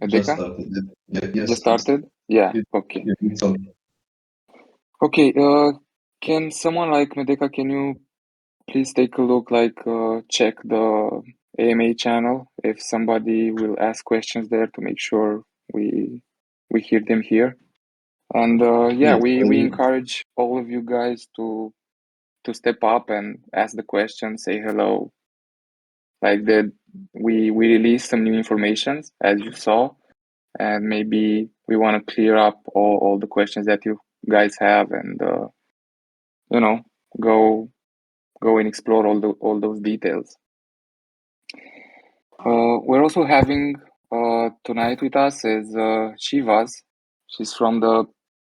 Just Medeka? started. Yes. Just started? Yeah, okay. So, Okay, can someone like Medeka, can you please take a look, check the AMA channel if somebody will ask questions there to make sure we hear them here. And yeah, yes, we encourage all of you guys to step up and ask the question, say hello. Like that, we release some new information as you saw, and maybe we want to clear up all the questions that you guys have, and you know, go and explore all those details. We're also having tonight with us is Shivas. He's from the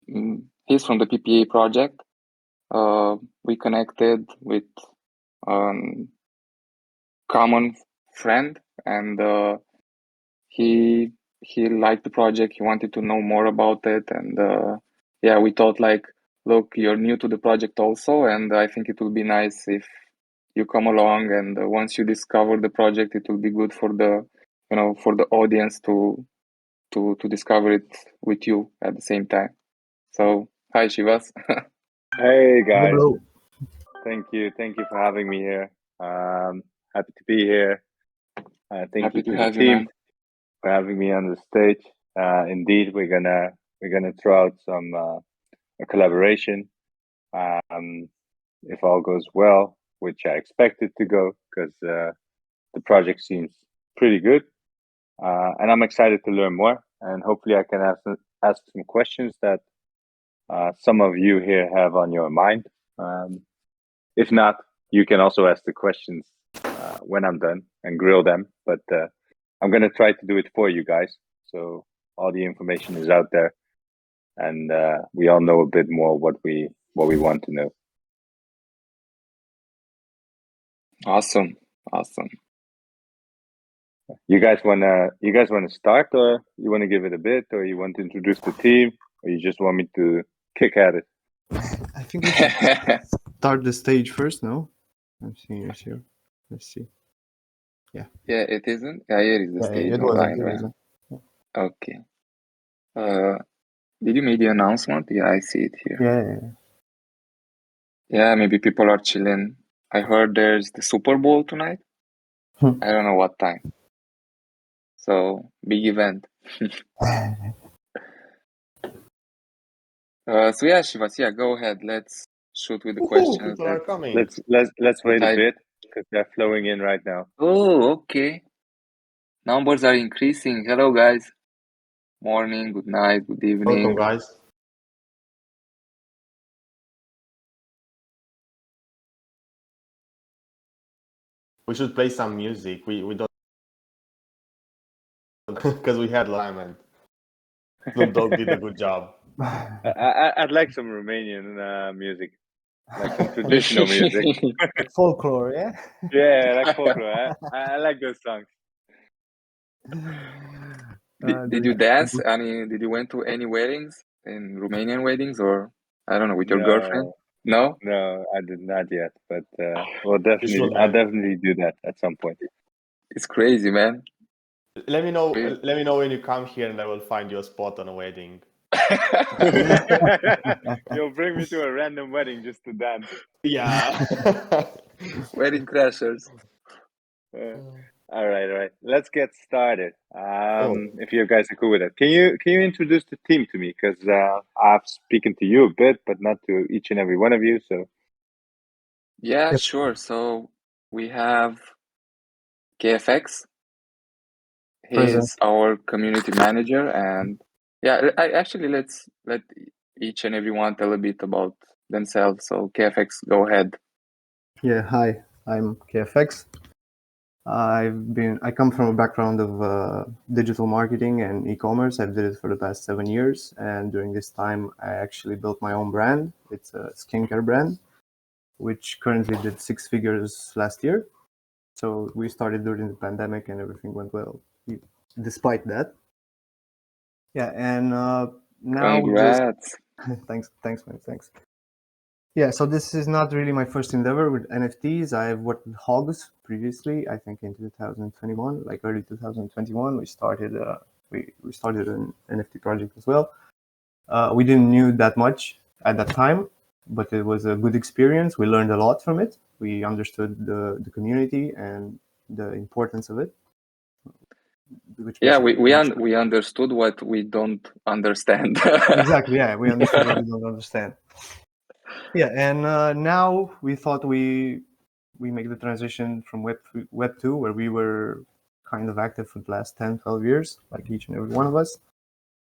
PPA project. We connected with common friend, and he liked the project. He wanted to know more about it, and yeah, we thought like, look, you're new to the project also, and I think it will be nice if you come along, and once you discover the project, it will be good for the for the audience to discover it with you at the same time. So hi Shivas. Hey guys, Hello. thank you for having me here. Happy to be here. Thank Happy you to to have the you, team man. for having me on the stage. Indeed, we're gonna throw out some a collaboration. If all goes well, which I expect it to go, because the project seems pretty good, and I'm excited to learn more. And hopefully, I can ask some questions that some of you here have on your mind. If not, you can also ask the questions when I'm done and grill them. But I'm gonna try to do it for you guys, so all the information is out there, and we all know a bit more what we want to know. Awesome. You guys wanna start, or you wanna give it a bit, or you want to introduce the team, or you just want me to kick at it? I think we should start the stage first, no? I'm seeing yours here. Let's see. Yeah, it isn't. Yeah, here is the stage it online, wasn't. It right? wasn't. Okay. Did you make the announcement? Yeah, I see it here. Yeah. Yeah, maybe people are chilling. I heard there's the Super Bowl tonight. I don't know what time. So big event. So yeah, Shivas, yeah, go ahead. Let's shoot with the questions. People are coming. Let's wait a type- bit, because they're flowing in right now. Oh, okay. Numbers are increasing. Hello, guys. Morning, good night, good evening. Welcome, guys. We should play some music. We don't because we had Lyman. Snoop Dogg did a good job. I'd like some Romanian music, like some traditional music. Folklore, yeah? Yeah, like folklore. I like those songs. Did you dance? Did you went to any weddings, in Romanian weddings, or I don't know, with your girlfriend? No? No, I did not yet, but Sure, I'll man. definitely do that at some point. It's crazy, man. Let me know. Really? Let me know when you come here, and I will find you a spot on a wedding. You'll bring me to a random wedding just to dance. Yeah. Wedding crashers. All right. Let's get started. If you guys are cool with it, can you introduce the team to me? Because I've spoken to you a bit, but not to each and every one of you. So Yeah, sure. So we have KFX. He's our community manager, and yeah, let each and every one tell a bit about themselves. So KFX, go ahead. Yeah, hi. I'm KFX. I come from a background of digital marketing and e-commerce. I've did it for the past 7 years, and during this time, I actually built my own brand. It's a skincare brand, which currently did 6 figures last year. So we started during the pandemic, and everything went well, despite that. Yeah, and now Congrats. thanks, man, thanks. Yeah, so this is not really my first endeavor with NFTs. I've worked with Hogs previously, I think in 2021, like early 2021. We started we started an NFT project as well. We didn't knew that much at that time, but it was a good experience. We learned a lot from it. We understood the community and the importance of it. Yeah, we understood what we don't understand. Exactly. Yeah, we understood what we don't understand. Yeah, and now we thought we make the transition from Web 2, where we were kind of active for the last 10, 12 years, like each and every one of us.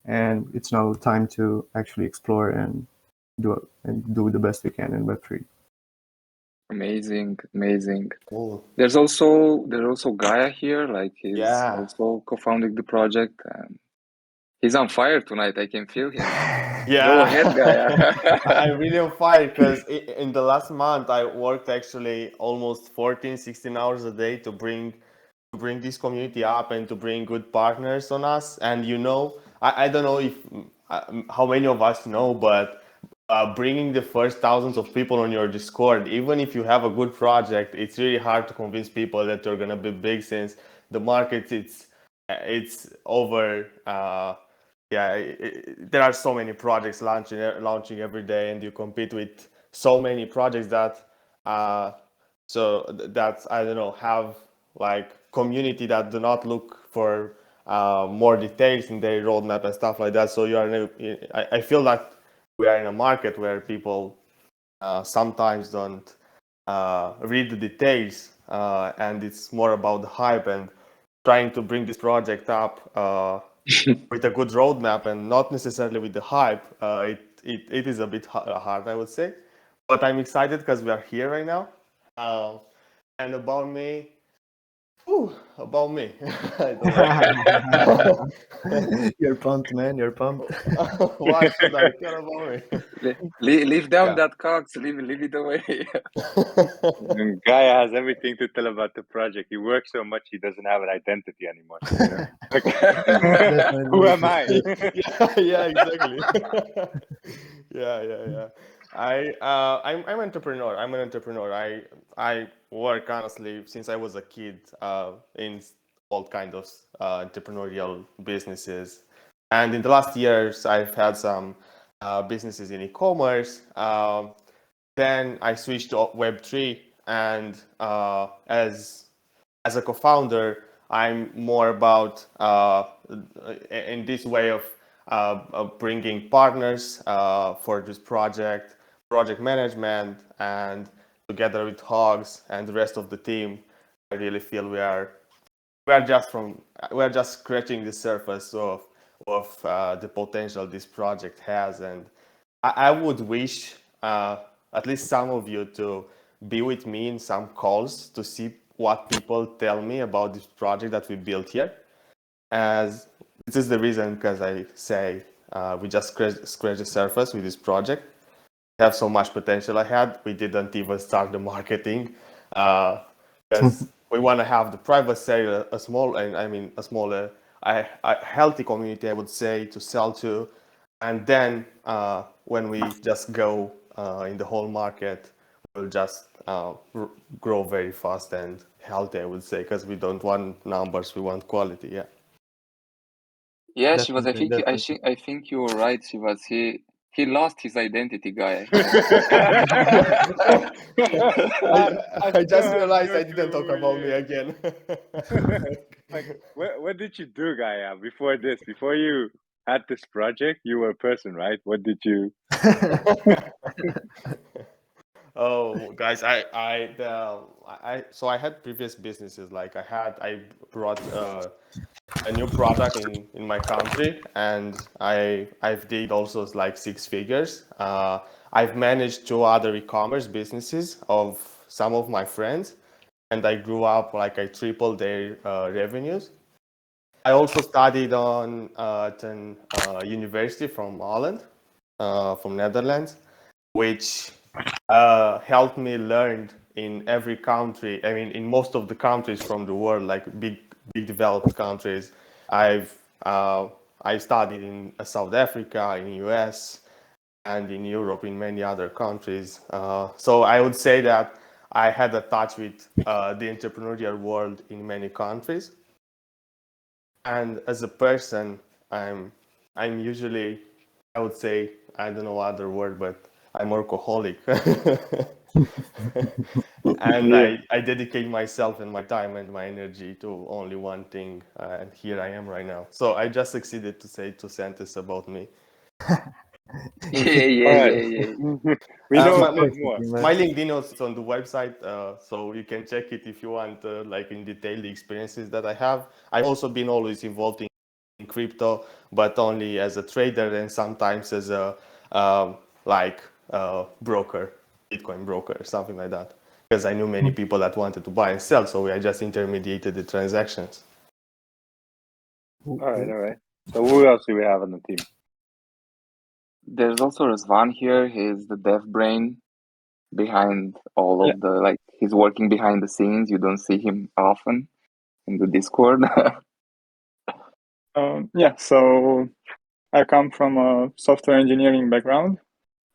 And it's now time to actually explore and do the best we can in Web3. Amazing. Cool. There's also Gaia here, like he's Yeah. also co-founding the project, and he's on fire tonight. I can feel him. Yeah. Go ahead, Gaia. I'm really on fire because in the last month I worked actually almost 14, 16 hours a day to bring this community up and to bring good partners on us. And I don't know if how many of us know, but bringing the first thousands of people on your Discord, even if you have a good project, it's really hard to convince people that you're gonna be big, since the market it's over. There are so many projects launching every day, and you compete with so many projects that I don't know, have like community that do not look for more details in their roadmap and stuff like that. So I feel that we are in a market where people sometimes don't read the details, and it's more about the hype and trying to bring this project up with a good roadmap and not necessarily with the hype. It is a bit hard, I would say, but I'm excited because we are here right now. And about me, I don't know. You're pumped, man. You're pumped. Why should I care about me? Leave down Yeah. that cox. Leave it away. And Gaia has everything to tell about the project. He works so much he doesn't have an identity anymore. Who am I? Yeah, exactly. Yeah. I'm entrepreneur. I'm an entrepreneur. I work honestly since I was a kid in all kinds of entrepreneurial businesses, and in the last years I've had some businesses in e-commerce. Then I switched to Web3, and as a co-founder, I'm more about in this way of bringing partners for this project management, and together with Hogs and the rest of the team, I really feel we're just scratching the surface of the potential this project has, and I would wish at least some of you to be with me in some calls to see what people tell me about this project that we built here. As this is the reason, because I say we just scratch the surface with this project. We have so much potential ahead. We didn't even start the marketing because we want to have the private sale, a smaller, a healthy community, I would say, to sell to, and then when we just go in the whole market, we'll just grow very fast and healthy, I would say, because we don't want numbers, we want quality. Yeah. Yeah, Shivas, Definitely. I think you were right, Shivas. He lost his identity, Gaia. I just realized I didn't talk about me again. Like, what did you do, Gaia, before this? Before you had this project, you were a person, right? What did you? Oh, guys, so I had previous businesses. Like I brought a new product in my country, and I've did also like 6 figures. I've managed 2 other e-commerce businesses of some of my friends, and I grew up like I tripled their revenues. I also studied at an university from Holland, from Netherlands, which helped me learn in every country. I mean, in most of the countries from the world, like big developed countries. I studied in South Africa, in US, and in Europe, in many other countries. So I would say that I had a touch with the entrepreneurial world in many countries. And as a person, I'm usually, I would say, I don't know other word, but I'm workaholic. And Yeah. I dedicate myself and my time and my energy to only one thing, and here I am right now. So I just succeeded to say two sentences about me. Yeah, All yeah, right. yeah, yeah. We know a My, bit more. my LinkedIn is on the website, so you can check it if you want, like in detail, the experiences that I have. I've also been always involved in crypto, but only as a trader and sometimes as a broker, Bitcoin broker, something like that. Because I knew many people that wanted to buy and sell, so I just intermediated the transactions. All right. So who else do we have on the team? There's also Razvan here. He's the dev brain behind all Yeah. of the, like, he's working behind the scenes. You don't see him often in the Discord. Yeah, so I come from a software engineering background,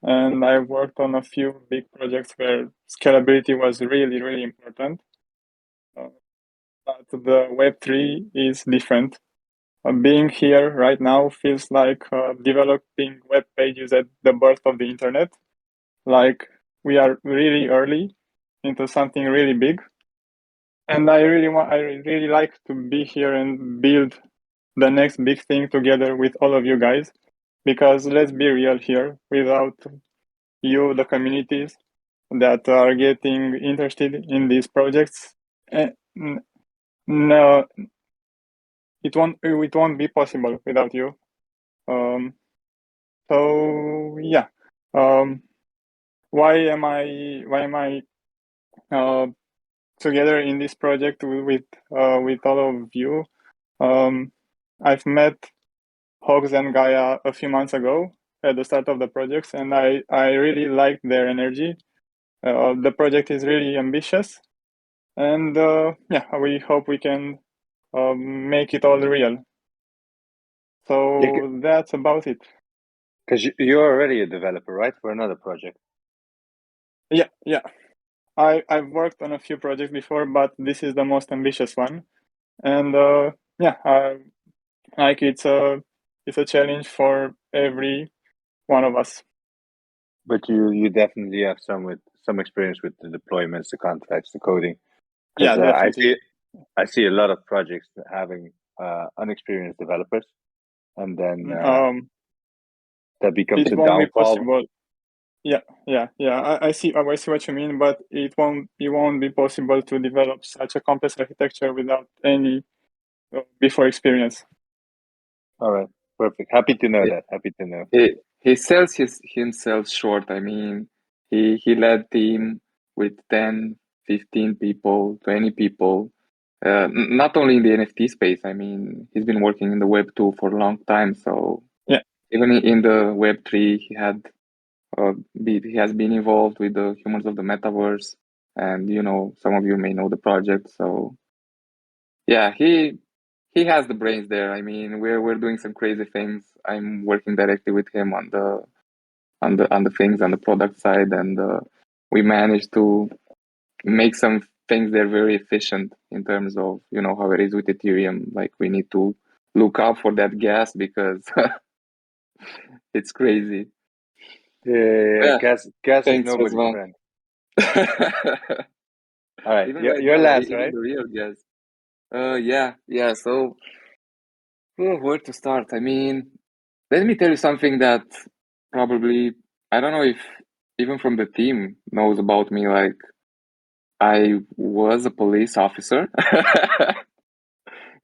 and I've worked on a few big projects where scalability was really, really important. But the Web3 is different. Being here right now feels like developing web pages at the birth of the internet. Like we are really early into something really big. And I really like to be here and build the next big thing together with all of you guys. Because let's be real here, without you, the communities that are getting interested in these projects, no, it won't be possible without you. So yeah, why am I together in this project with all of you? I've met Hogs and Gaia a few months ago at the start of the projects, and I really liked their energy. The project is really ambitious, and yeah, we hope we can make it all real. So that's about it. Because you're already a developer, right? For another project. Yeah. I've worked on a few projects before, but this is the most ambitious one, and yeah, like it's a challenge for every one of us. But you definitely have some experience with the deployments, the contracts, the coding. Yeah, Because definitely. I see a lot of projects having unexperienced developers, and then that becomes It a won't be downfall. possible. Yeah. I see what you mean, but it won't be possible to develop such a complex architecture without any before experience. All right, perfect. Happy to know Yeah. that. Happy to know. He sells himself short. I mean, he led team with 10, 15 people, 20 people. Not only in the NFT space. I mean, he's been working in the Web 2 for a long time. So Yeah. even in the Web 3, he has been involved with the Humans of the Metaverse, and some of you may know the project. So yeah, he has the brains there. I mean, we're doing some crazy things. I'm working directly with him on the things on the product side, and we managed to make some things that are very efficient in terms of how it is with Ethereum. Like, we need to look out for that gas because it's crazy. Yeah, gas is Thanks, nobody's Razvan. friend. All right, Even right you're now, last, even right? the real gas. Yeah. So, where to start? I mean, let me tell you something that probably, I don't know if even from the team knows about me. Like, I was a police officer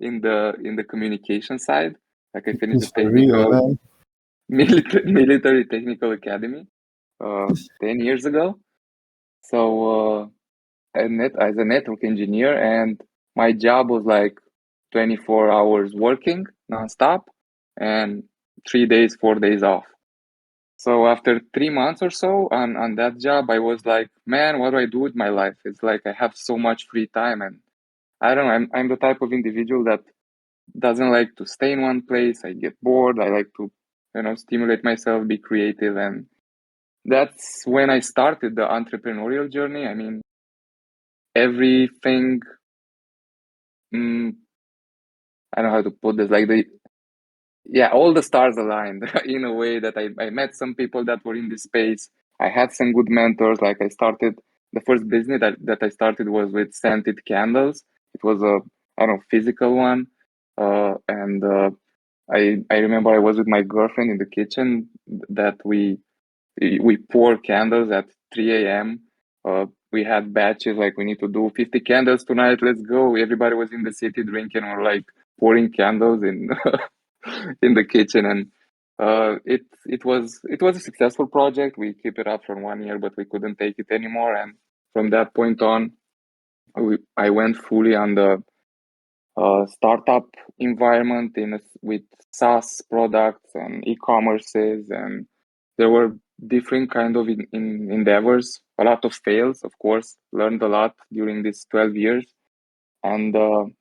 in the communication side. Like, I finished the It's for real, man. military technical academy 10 years ago. So as a network engineer, and my job was like 24 hours working nonstop and 3 days, 4 days off. So after 3 months or so on that job, I was like, man, what do I do with my life? It's like I have so much free time, and I don't know. I'm the type of individual that doesn't like to stay in one place. I get bored. I like to, stimulate myself, be creative, and that's when I started the entrepreneurial journey. I mean, everything. I don't know how to put this. Like, yeah, all the stars aligned in a way that I met some people that were in this space. I had some good mentors. Like I started the first business that I started was with scented candles. It was a, I don't know, physical one. And I remember I was with my girlfriend in the kitchen that we pour candles at 3 a.m. We had batches like we need to do 50 candles tonight. Let's go. Everybody was in the city drinking or like pouring candles in in the kitchen, and it was a successful project. We keep it up for 1 year, but we couldn't take it anymore. And from that point on, I went fully on the startup environment with SaaS products and e-commerces, and there were different kind of endeavors. A lot of fails, of course. Learned a lot during these 12 years, and the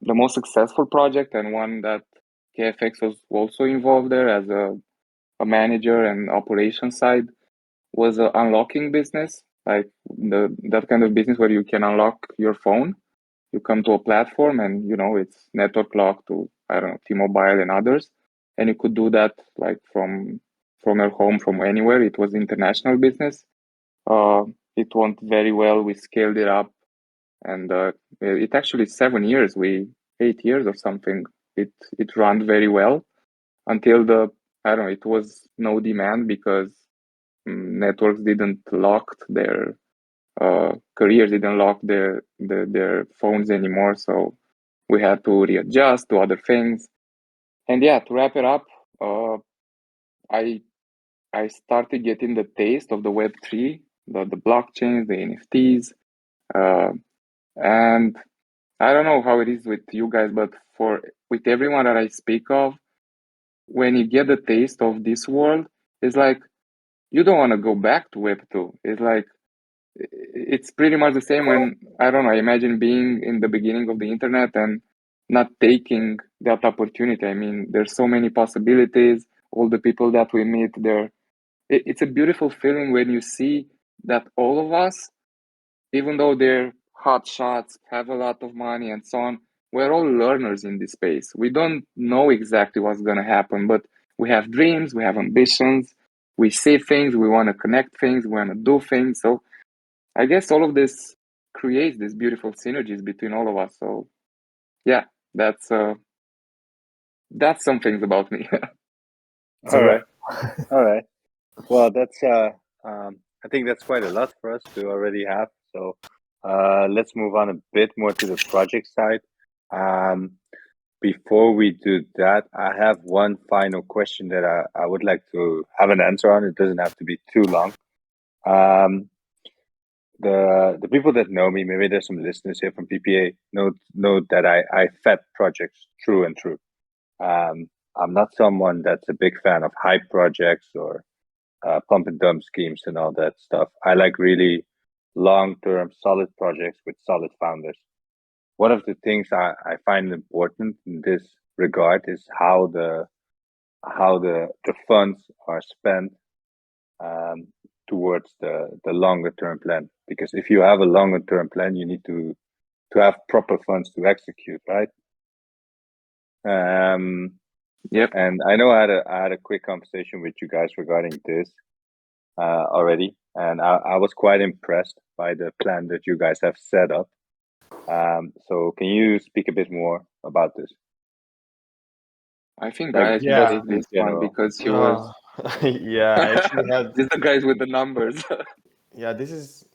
most successful project and one that KFX was also involved there as a manager and operation side was a unlocking business, like that kind of business where you can unlock your phone. You come to a platform and it's network locked to, I don't know, T-Mobile and others, and you could do that like from your home, from anywhere. It was international business. It went very well. We scaled it up, and it actually 7 years, 8 years or something. It ran very well until I don't know, it was no demand because networks didn't lock their careers, didn't lock their phones anymore. So we had to readjust to other things. And yeah, to wrap it up, I started getting the taste of the Web3, the blockchains, the NFTs, and I don't know how it is with you guys, but with everyone that I speak of, when you get the taste of this world, it's like you don't want to go back to Web2. It's like it's pretty much the same when, I don't know, I imagine being in the beginning of the internet and not taking that opportunity. I mean, there's so many possibilities, all the people that we meet there. It's a beautiful feeling when you see that all of us, even though they're hot shots, have a lot of money and so on, we're all learners in this space. We don't know exactly what's going to happen, but we have dreams, we have ambitions, we see things, we want to connect things, we want to do things. So I guess all of this creates these beautiful synergies between all of us. So yeah, that's some things about me. All right. All right. Well, that's I think that's quite a lot for us to already have. So let's move on a bit more to the project side. Before we do that, I have one final question that I would like to have an answer on. It doesn't have to be too long. The people that know me, maybe there's some listeners here from PPA, know that I vet projects through and through. I'm not someone that's a big fan of hype projects or pump and dump schemes and all that stuff. I like really long-term, solid projects with solid founders. One of the things I find important in this regard is how the funds are spent towards the longer term plan. Because if you have a longer term plan, you need to have proper funds to execute, right? Yep. And I know I had a quick conversation with you guys regarding this already, and I was quite impressed by the plan that you guys have set up. So can you speak a bit more about this? I think Like, guys can Yeah. take this one general. because he was Yeah, I actually had. these are guys with the numbers. Yeah, this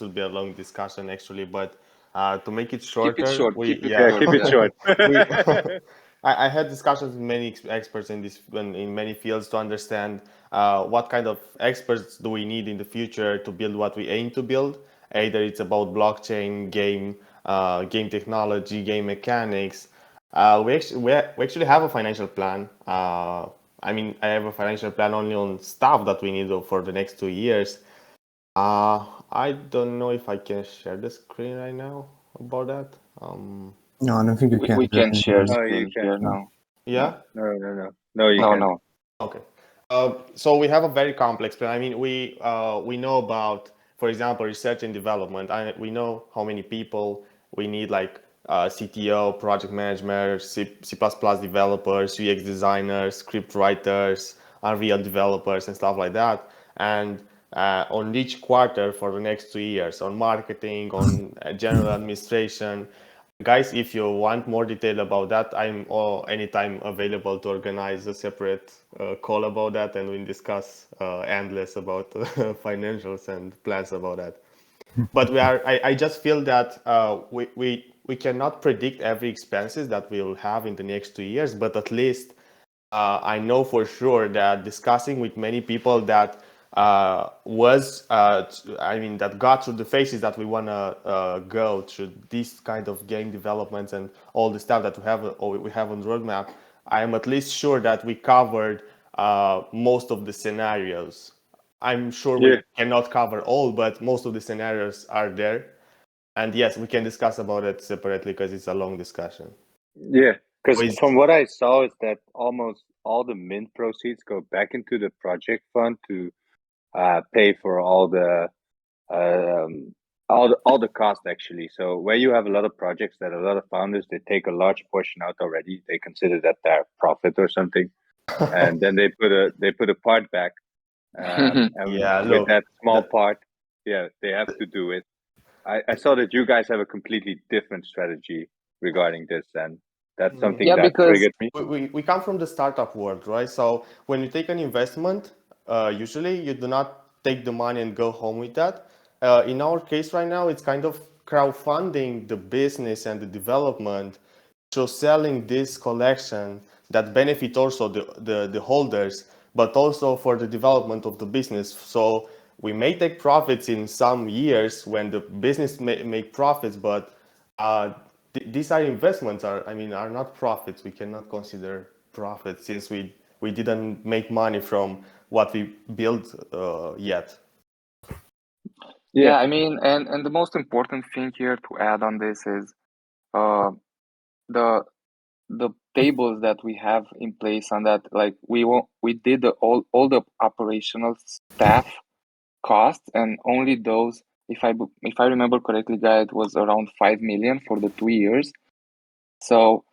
will be a long discussion actually, but to make it Keep it shorter, short. we Keep it yeah. short. Keep it Yeah. short. we, I had discussions with many experts in many fields to understand what kind of experts do we need in the future to build what we aim to build. Either it's about blockchain, game technology, game mechanics. We actually have a financial plan. I mean, I have a financial plan only on stuff that we need for the next 2 years. I don't know if I can share the screen right now about that. No, I don't think you can. We can share Oh, you screen can. here now. Yeah. No, you No, can't. no. Okay. So we have a very complex plan. I mean, we know about, for example, research and development. We know how many people we need, like CTO, project manager, C++ developers, UX designers, script writers, Unreal developers, and stuff like that. And on each quarter for the next 2 years, on marketing, on general administration. Guys, if you want more detail about that, I'm anytime available to organize a separate call about that, and we discuss endless about financials and plans about that. But I just feel that we cannot predict every expenses that we'll have in the next 2 years, but at least I know for sure that discussing with many people that that got through the phases that we want to go through this kind of game developments and all the stuff that we have on the roadmap. I am at least sure that we covered most of the scenarios. I'm sure we cannot cover all, but most of the scenarios are there. And yes, we can discuss about it separately because it's a long discussion. Yeah, because from what I saw is that almost all the mint proceeds go back into the project fund to pay for all the cost actually. So where you have a lot of projects that a lot of founders, they take a large portion out already. They consider that their profit or something, and then they put a part back. And with that small part, they have to do it. I saw that you guys have a completely different strategy regarding this, and that's something that triggered me. We come from the startup world, right? So when you take an investment, usually you do not take the money and go home with that. In our case right now, it's kind of crowdfunding the business and the development, so selling this collection that benefit also the holders, but also for the development of the business. So we may take profits in some years when the business make profits, but these are investments, are not profits. We cannot consider profits since we didn't make money from what we built yet. Yeah, I mean, and the most important thing here to add on this is the tables that we have in place on that. Like we did all the operational staff costs, and only those, if I remember correctly, guys, it was around 5 million for the 2 years. So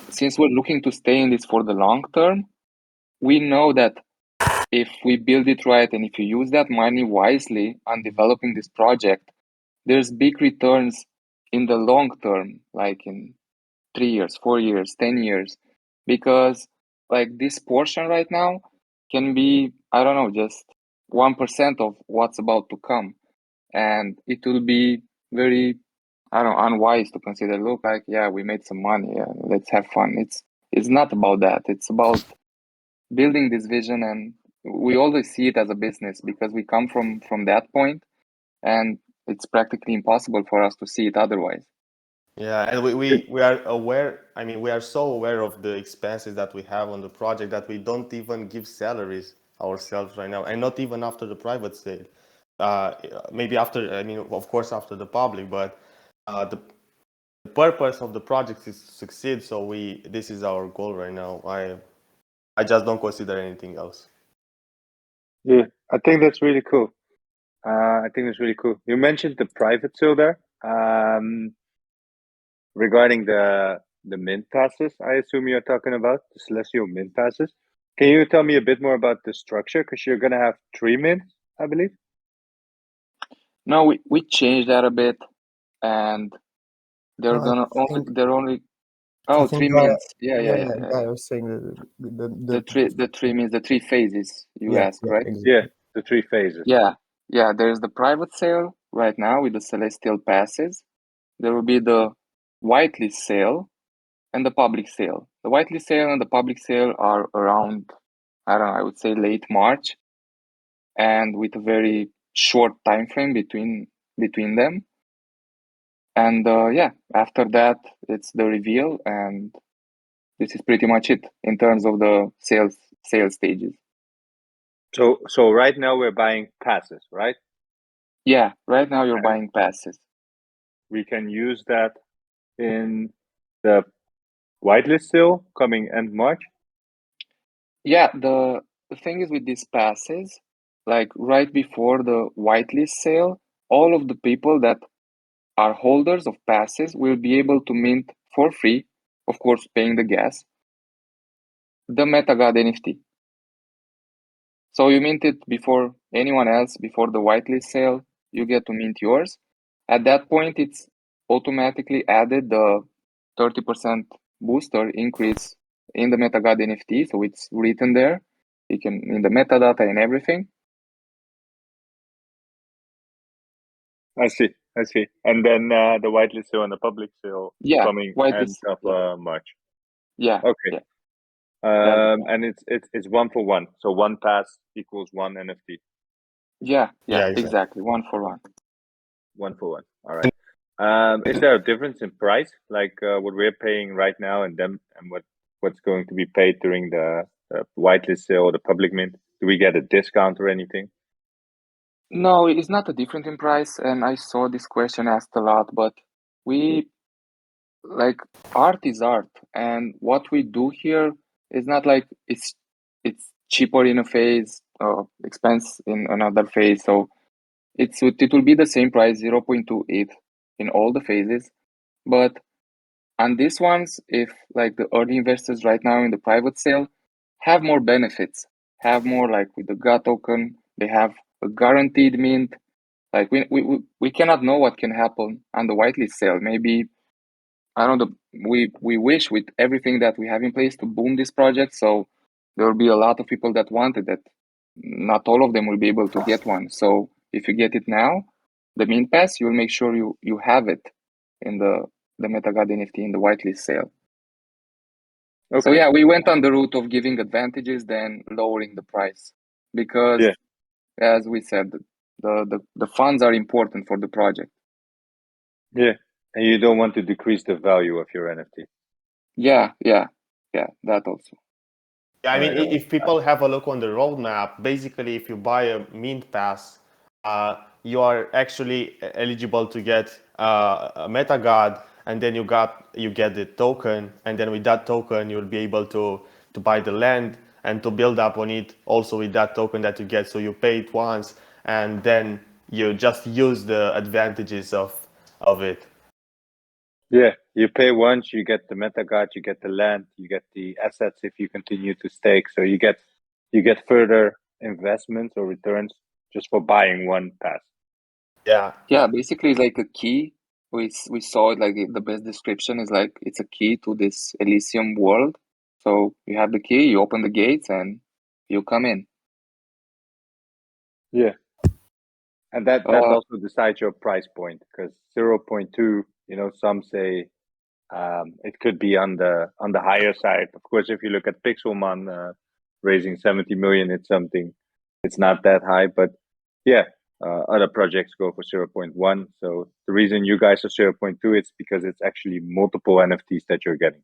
since we're looking to stay in this for the long term, we know that if we build it right and if you use that money wisely on developing this project, there's big returns in the long term, like in 3 years, 4 years, 10 years, because like this portion right now can be, I don't know, just 1% of what's about to come. And it will be very, I don't know, unwise to consider, look, like, yeah, we made some money, let's have fun. It's not about that. It's about building this vision, and we always see it as a business because we come from that point, and it's practically impossible for us to see it otherwise. Yeah, and we are aware. I mean, we are so aware of the expenses that we have on the project that we don't even give salaries ourselves right now, and not even after the private sale. Maybe after, I mean, of course, after the public, but the purpose of the project is to succeed. So this is our goal right now. I just don't consider anything else. Yeah, I think that's really cool. You mentioned the private sale there. Regarding the mint passes, I assume you're talking about the Celestial mint passes. Can you tell me a bit more about the structure? Because you're gonna have 3 mints, I believe. No, we changed that a bit, and they're only 3 mints. Yeah. I was saying The 3 mints, the 3 phases you asked, right? Exactly. Yeah, the 3 phases. Yeah. There's the private sale right now with the Celestial passes. There will be the whitelist sale and the public sale. The whitelist sale and the public sale are around, I don't know, I would say late March, and with a very short time frame between them. And after that, it's the reveal, and this is pretty much it in terms of the sales stages. So right now we're buying passes, right? Yeah, right now you're buying passes. We can use that in the whitelist sale coming end March. Yeah, the thing is with these passes, like right before the whitelist sale, all of the people that our holders of passes will be able to mint for free, of course, paying the gas, the MetaGod NFT. So you mint it before anyone else, before the whitelist sale, you get to mint yours. At that point, it's automatically added the 30% booster increase in the MetaGod NFT. So it's written there. You can in the metadata and everything. I see. And then the whitelist sale and the public sale coming end of March. Yeah. Okay. Yeah. And it's 1 for 1. So one pass equals one NFT. Yeah, exactly. 1 for 1. 1 for 1. All right. Is there a difference in price, like what we're paying right now, and what's going to be paid during the whitelist sale or the public mint? Do we get a discount or anything? No, it's not a difference in price, and I saw this question asked a lot, but we like art is art, and what we do here is not like it's cheaper in a phase or expense in another phase. So it will be the same price, 0.28 in all the phases. But on these ones, if like the early investors right now in the private sale have more benefits, have more like with the GA token, they have a guaranteed mint. Like we cannot know what can happen on the whitelist sale. Maybe I don't know. We wish with everything that we have in place to boom this project. So there will be a lot of people that wanted it. Not all of them will be able to get one. So if you get it now, the mint pass, you will make sure you have it in the MetaGod NFT in the whitelist sale. Okay. So yeah, we went on the route of giving advantages, then lowering the price because, as we said, the funds are important for the project. Yeah, and you don't want to decrease the value of your NFT. Yeah, that also. Yeah, I mean, if people have a look on the roadmap, basically, if you buy a mint pass, you are actually eligible to get a MetaGod, and then you get the token, and then with that token, you'll be able to buy the land and to build up on it also with that token that you get. So you pay it once, and then you just use the advantages of it. Yeah, you pay once, you get the MetaGod, you get the land, you get the assets if you continue to stake. So you get further investments or returns just for buying one pass. Yeah, basically it's like a key. We saw it like the best description is like it's a key to this Elysium world. So you have the key, you open the gates, and you come in. Yeah, and that also decides your price point because 0.2. Some say it could be on the higher side. Of course, if you look at Pixelman raising 70 million, it's not that high, but yeah. Other projects go for 0.1. So the reason you guys are 0.2, it's because it's actually multiple NFTs that you're getting.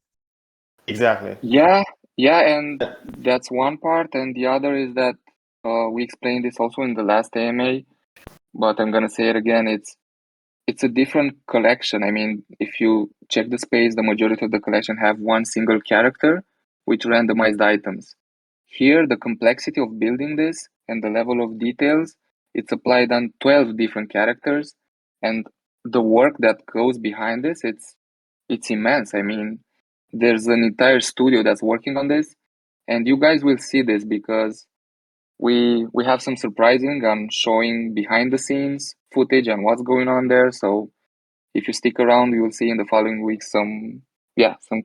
Exactly. Yeah, and that's one part, and the other is that we explained this also in the last AMA, but I'm gonna say it again. It's a different collection. I mean, if you check the space, the majority of the collection have one single character with randomized items. Here, the complexity of building this and the level of details, it's applied on 12 different characters, and the work that goes behind this, it's immense. I mean, there's an entire studio that's working on this, and you guys will see this because we have some surprising on showing behind the scenes footage and what's going on there. So if you stick around, you will see in the following weeks some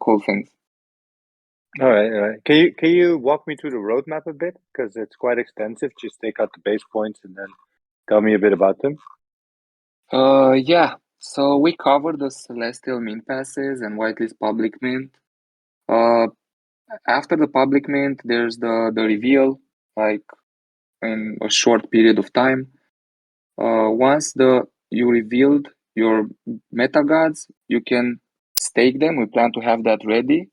cool things. All right. Can you walk me through the roadmap a bit because it's quite extensive? Just take out the base points and then tell me a bit about them. Yeah. So we covered the Celestial Mint passes and whitelist public mint. After the public mint, there's the reveal, like in a short period of time. Once you revealed your MetaGods, you can stake them. We plan to have that ready,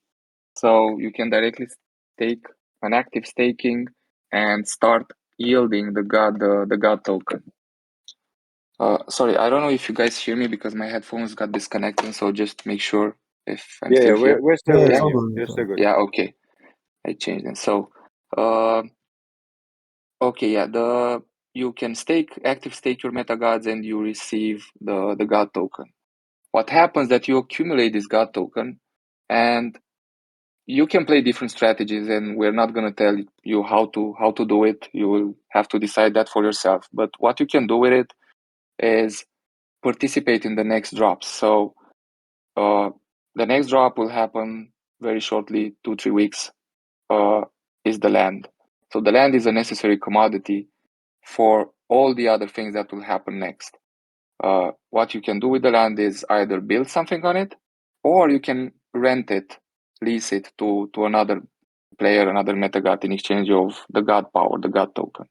so you can directly stake an active staking and start yielding the God token. Sorry, I don't know if you guys hear me because my headphones got disconnected. So just make sure if I'm still here. We're still hearing you. You're still good. Yeah, okay. I changed it. So, okay, yeah. You can active stake your MetaGods and you receive the God token. what happens that you accumulate this God token, and you can play different strategies, and we're not going to tell you how to do it. You will have to decide that for yourself. But what you can do with it is participate in the next drops. So the next drop will happen very shortly, 2-3 weeks, is the land. So the land is a necessary commodity for all the other things that will happen next. What you can do with the land is either build something on it, or you can rent it, lease it to another player, another MetaGod, in exchange of the God power, the God token.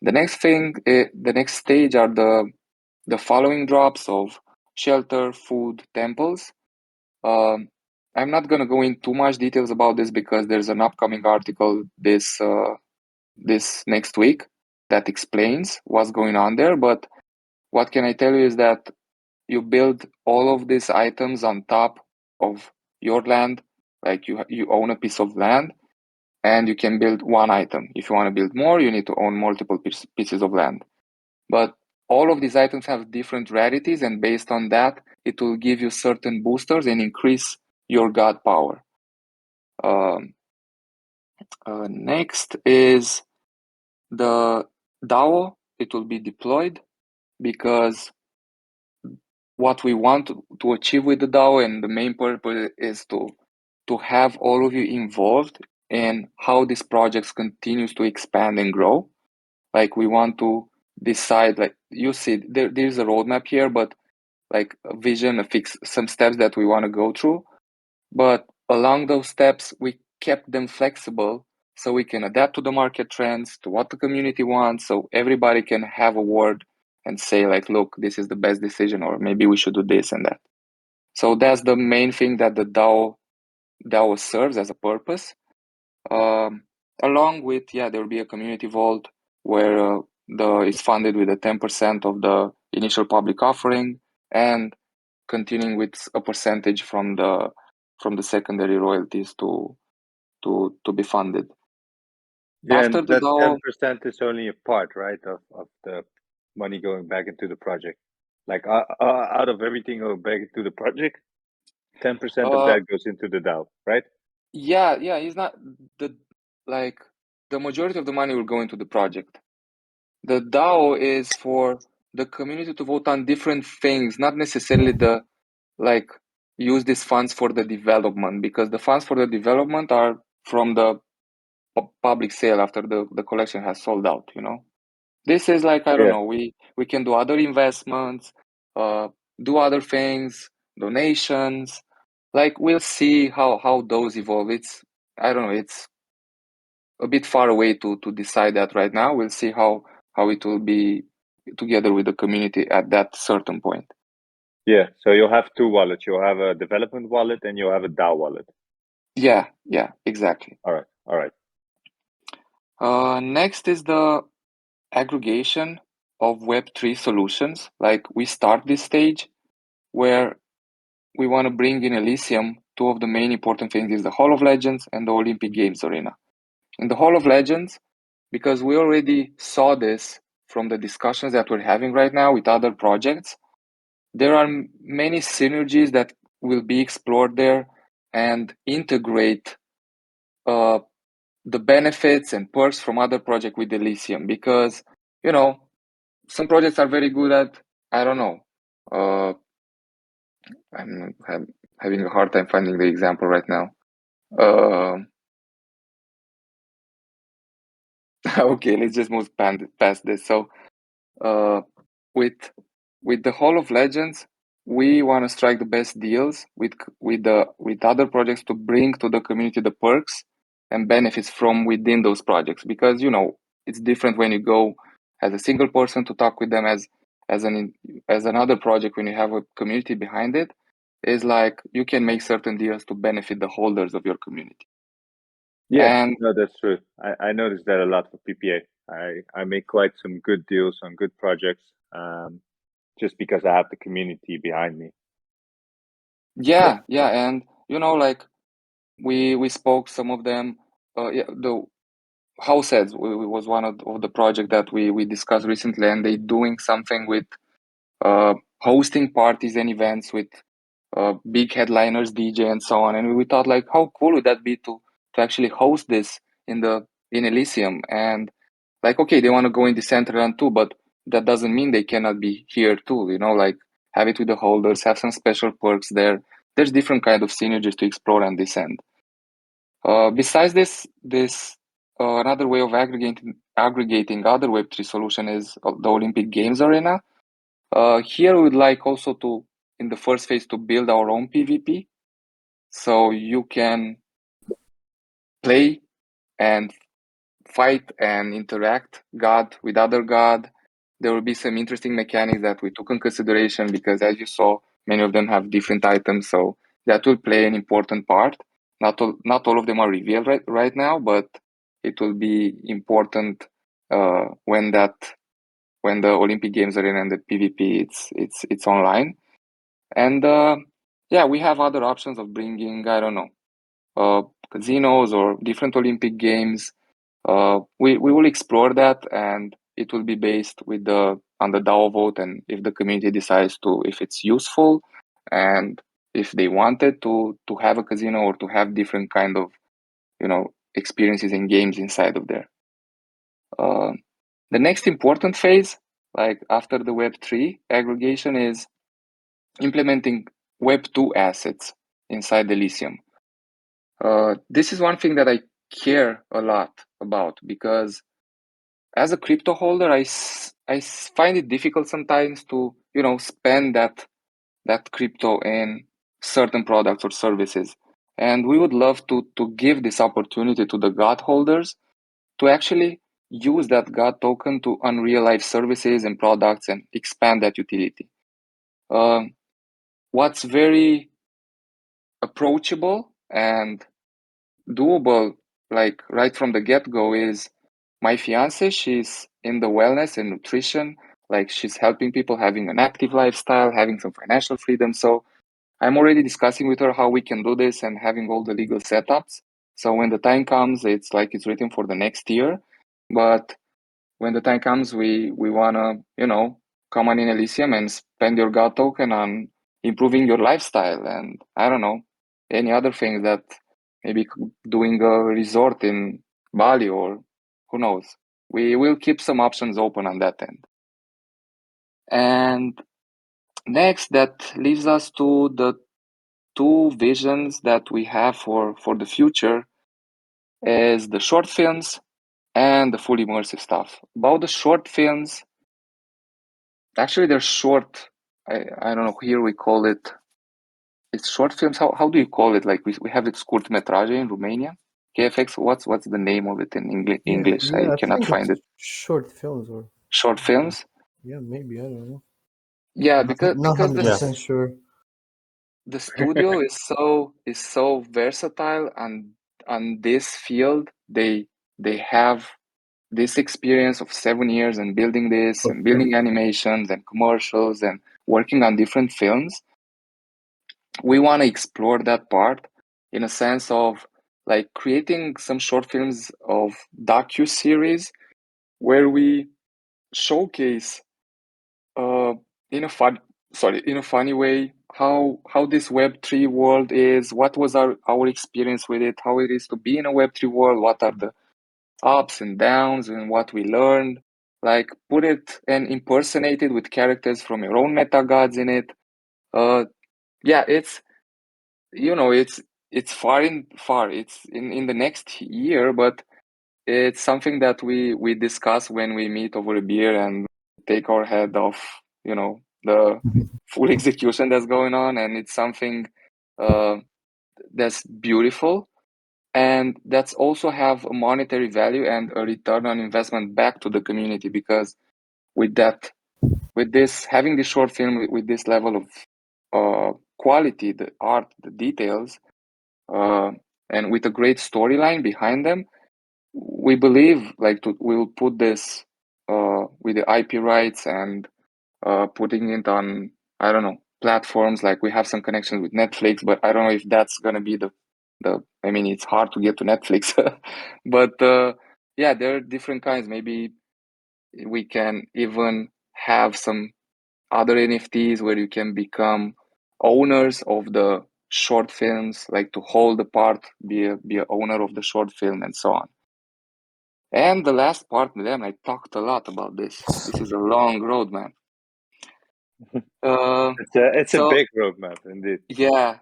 The next stage are the following drops of shelter, food, temples. I'm not going to go into too much details about this because there's an upcoming article this next week that explains what's going on there. But what can I tell you is that you build all of these items on top of your land, like you own a piece of land, and you can build one item. If you want to build more, you need to own multiple pieces of land. But all of these items have different rarities, and based on that, it will give you certain boosters and increase your God power. Next is the DAO. It will be deployed because what we want to achieve with the DAO, and the main purpose is to have all of you involved in how this project continues to expand and grow. Like, we want to decide, like you see, there's a roadmap here, but like a vision, some steps that we want to go through. But along those steps, we kept them flexible so we can adapt to the market trends, to what the community wants, so everybody can have a word and say, like, look, this is the best decision, or maybe we should do this and that. So that's the main thing that the DAO serves as a purpose. Along with, there will be a community vault where it's funded with a 10% of the initial public offering, and continuing with a percentage from the secondary royalties to be funded. Yeah, After and the that DAO, 10% is only a part, right, of the money going back into the project. Like out of everything going back into the project, 10% of that goes into the DAO, right? it's not the majority of the money will go into the project. The DAO is for the community to vote on different things, not necessarily use these funds for the development, because the funds for the development are from the public sale after the collection has sold out, This is I don't know, we can do other investments, do other things, donations. We'll see how those evolve. I don't know, it's a bit far away to decide that right now. We'll see how it will be together with the community at that certain point. Yeah, so you'll have two wallets. You'll have a development wallet and you'll have a DAO wallet. Yeah, exactly. All right. Next is the aggregation of Web3 solutions. We start this stage where we want to bring in Elysium. Two of the main important things is the Hall of Legends and the Olympic Games arena. In the Hall of Legends, because we already saw this from the discussions that we're having right now with other projects, there are many synergies that will be explored there and integrate the benefits and perks from other projects with Elysium, because some projects are very good at, I don't know, I'm having a hard time finding the example right now. Okay, let's just move past this. So with the Hall of Legends, we want to strike the best deals with other projects to bring to the community the perks and benefits from within those projects, because it's different when you go as a single person to talk with them as another project. When you have a community behind it, is you can make certain deals to benefit the holders of your community. Yeah, And no, that's true. I noticed that a lot for PPA. I make quite some good deals on good projects, just because I have the community behind me. yeah, and we spoke some of them. The Househeads was one of the project that we discussed recently, and they doing something with hosting parties and events with big headliners, DJ, and so on. And we thought, like, how cool would that be to actually host this in Elysium? And like, okay, they want to go in Decentraland too, but that doesn't mean they cannot be here too. You know, like have it with the holders, have some special perks there. There's different kind of synergies to explore on this end. Besides this another way of aggregating other Web3 solution is the Olympic Games arena. Here we would like also to, in the first phase, to build our own PvP, so you can play and fight and interact God with other God. There will be some interesting mechanics that we took in consideration because, as you saw, many of them have different items, so that will play an important part. Not all of them are revealed right now, but it will be important when the Olympic Games arena and the PvP it's online. And yeah, we have other options of bringing, I don't know, casinos or different Olympic games. We will explore that, and it will be based on the DAO vote, and if the community decides if it's useful, and if they wanted to have a casino or to have different kind of, you know, experiences and games inside of there. The next important phase, like after the Web3 aggregation, is implementing Web2 assets inside Elysium. This is one thing that I care a lot about, because as a crypto holder, I find it difficult sometimes to, you know, spend that crypto in certain products or services. And we would love to give this opportunity to the God holders to actually use that God token to unreal life services and products and expand that utility. What's very approachable and doable, like right from the get-go, is my fiance. She's in the wellness and nutrition, like she's helping people having an active lifestyle, having some financial freedom. So I'm already discussing with her how we can do this and having all the legal setups. So when the time comes, it's like it's written for the next year. But when the time comes, we wanna, you know, come on in Elysium and spend your God token on improving your lifestyle, and I don't know, any other things, that maybe doing a resort in Bali, or who knows. We will keep some options open on that end. And next, that leaves us to the two visions that we have for the future, is the short films and the full immersive stuff. About the short films, actually they're short. I don't know, here we call it's short films. How do you call it? Like we have it scurtmetraje in Romania. KFX, what's the name of it in English? I I cannot think find it's it. short films, or Short films? yeah, maybe, I don't know. Yeah, Not because 100% sure. the studio is so versatile, and on this field they have this experience of 7 years and building this and building animations and commercials and working on different films. We want to explore that part in a sense of like creating some short films of docu-series where we showcase in a funny way how this Web3 world is, what was our experience with it, how it is to be in a Web3 world, what are the ups and downs and what we learned. Like put it and impersonate it with characters from your own MetaGods in it. Yeah, it's, you know, it's far. It's in the next year, but it's something that we discuss when we meet over a beer and take our head off, you know, the full execution that's going on, and it's something that's beautiful, and that's also have a monetary value and a return on investment back to the community, because with this having this short film with this level of quality, the art, the details, and with a great storyline behind them, we believe like we will put this with the IP rights and putting it on, I don't know, platforms. Like we have some connections with Netflix, but I don't know if that's gonna be the I mean, it's hard to get to Netflix, but yeah, there are different kinds. Maybe we can even have some other NFTs where you can become owners of the short films, like to hold the part, be a owner of the short film, and so on. And the last part, then I talked a lot about this. This is a long roadmap. It's so a big roadmap indeed. yeah.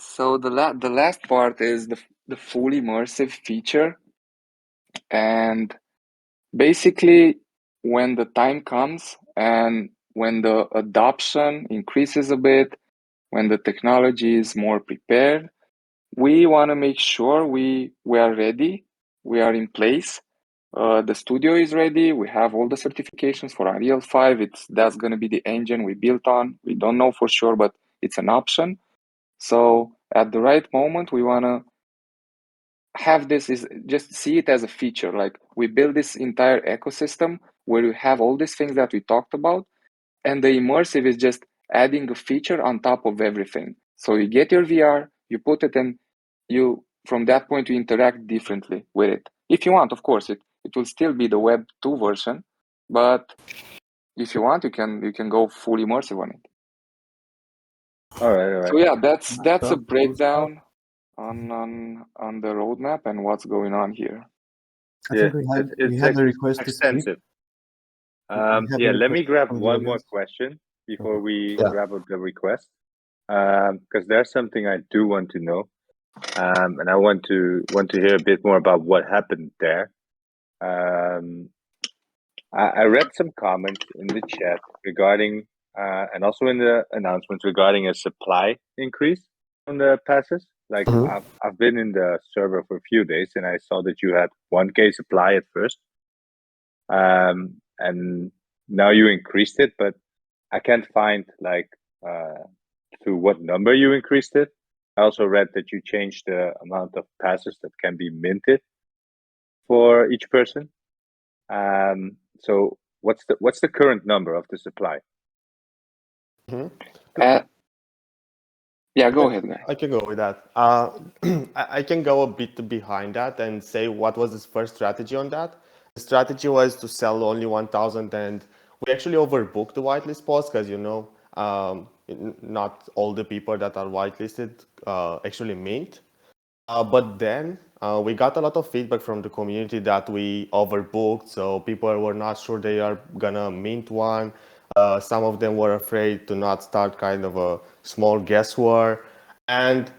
So the last part is the full immersive feature, and basically when the time comes and when the adoption increases a bit, when the technology is more prepared, we want to make sure we are ready, we are in place. The studio is ready. We have all the certifications for Unreal 5. That's going to be the engine we built on. We don't know for sure, but it's an option. So at the right moment, we want to have this, is just see it as a feature. Like we build this entire ecosystem where you have all these things that we talked about, and the immersive is just adding a feature on top of everything. So you get your VR, you put it in, you from that point you interact differently with it. If you want, of course, it will still be the Web 2 version, but if you want, you can go full immersive on it. All right. So yeah, that's a Cool breakdown on the roadmap and what's going on here. I think we had a request to speak. extensive. Let me grab one more question before we wrap up the request, because there's something I do want to know, and I want to hear a bit more about what happened there. I read some comments in the chat regarding, and also in the announcements regarding a supply increase on the passes. Like I've been in the server for a few days and I saw that you had 1K supply at first, and now you increased it, but I can't find like to what number you increased it. I also read that you changed the amount of passes that can be minted for each person. So what's the current number of the supply? Yeah, go ahead, guy. I can go with that. I can go a bit behind that and say what was his first strategy on that. The strategy was to sell only 1,000, and we actually overbooked the whitelist spots because not all the people that are whitelisted actually mint. But then we got a lot of feedback from the community that we overbooked, so people were not sure they are gonna mint one. Some of them were afraid to not start kind of a small guess war. And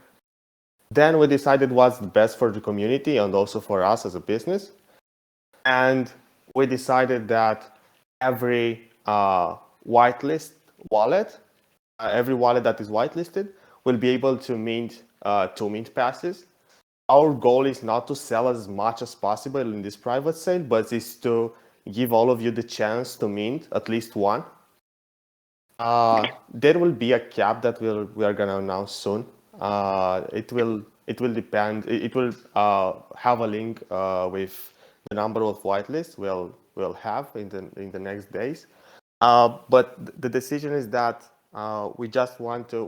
then we decided what's best for the community and also for us as a business. And we decided that every whitelist wallet, every wallet that is whitelisted will be able to mint 2 mint passes. Our goal is not to sell as much as possible in this private sale, but is to give all of you the chance to mint at least one. There will be a cap that we are gonna announce soon. It will depend. It will have a link with the number of whitelists we'll have in the next days. But the decision is that we just want to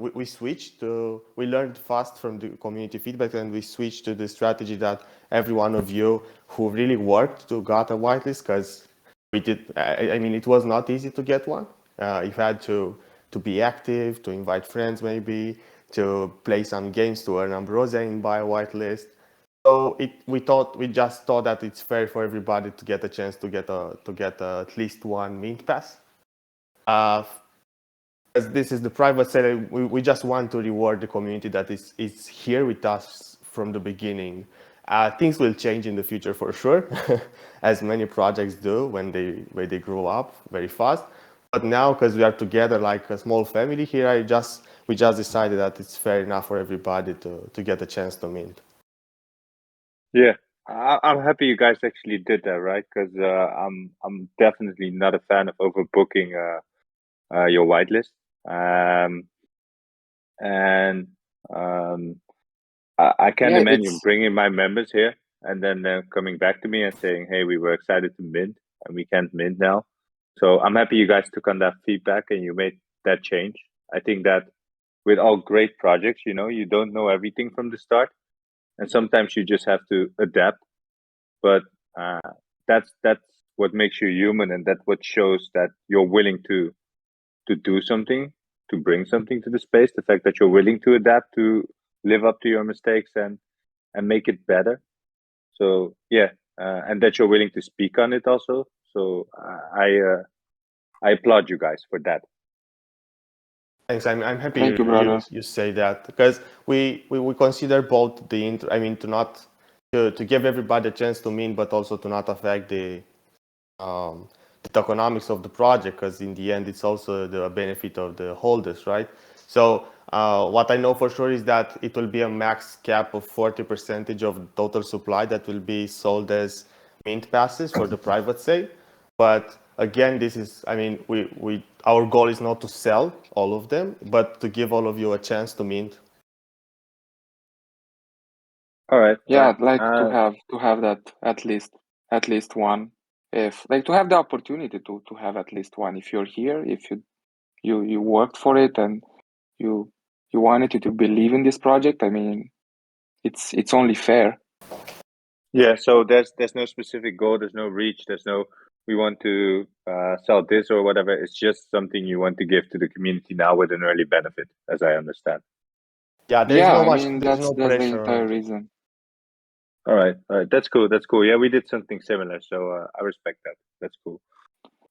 we learned fast from the community feedback, and we switched to the strategy that every one of you who really worked to got a whitelist, because we did. I mean, it was not easy to get one. You had to be active, to invite friends, maybe to play some games to earn ambrosia and buy a whitelist. So we just thought that it's fair for everybody to get a chance to get at least one mint pass. As this is the private sale, we just want to reward the community that is here with us from the beginning. Things will change in the future for sure, as many projects do when they grow up very fast. But now, because we are together like a small family here, we just decided that it's fair enough for everybody to get a chance to mint. Yeah, I'm happy you guys actually did that, right? Because I'm definitely not a fan of overbooking your whitelist. I can't imagine bringing my members here and then coming back to me and saying, "Hey, we were excited to mint and we can't mint now." So I'm happy you guys took on that feedback and you made that change. I think that with all great projects, you don't know everything from the start, and sometimes you just have to adapt. But that's what makes you human, and that what shows that you're willing to do something, to bring something to the space. The fact that you're willing to adapt, to live up to your mistakes, and make it better. So yeah, and that you're willing to speak on it also. So I applaud you guys for that. Thanks. I'm happy Thank you, brother. you say that, because we consider both to give everybody a chance to mint, but also to not affect the economics of the project, because in the end it's also the benefit of the holders, right? So what I know for sure is that it will be a max cap of 40% of the total supply that will be sold as mint passes for the private sale. But again, this is, I mean, our goal is not to sell all of them, but to give all of you a chance to mint. All right. Yeah, I'd like to have that at least one. If like to have the opportunity to have at least one. If you're here, if you worked for it and you wanted to believe in this project, I mean, it's only fair. Yeah. So there's no specific goal. There's no reach. There's no we want to sell this or whatever. It's just something you want to give to the community now with an early benefit, as I understand. Yeah, there's no That's the pressure. entire reason. All right. That's cool. That's cool. Yeah, we did something similar, so I respect that. That's cool.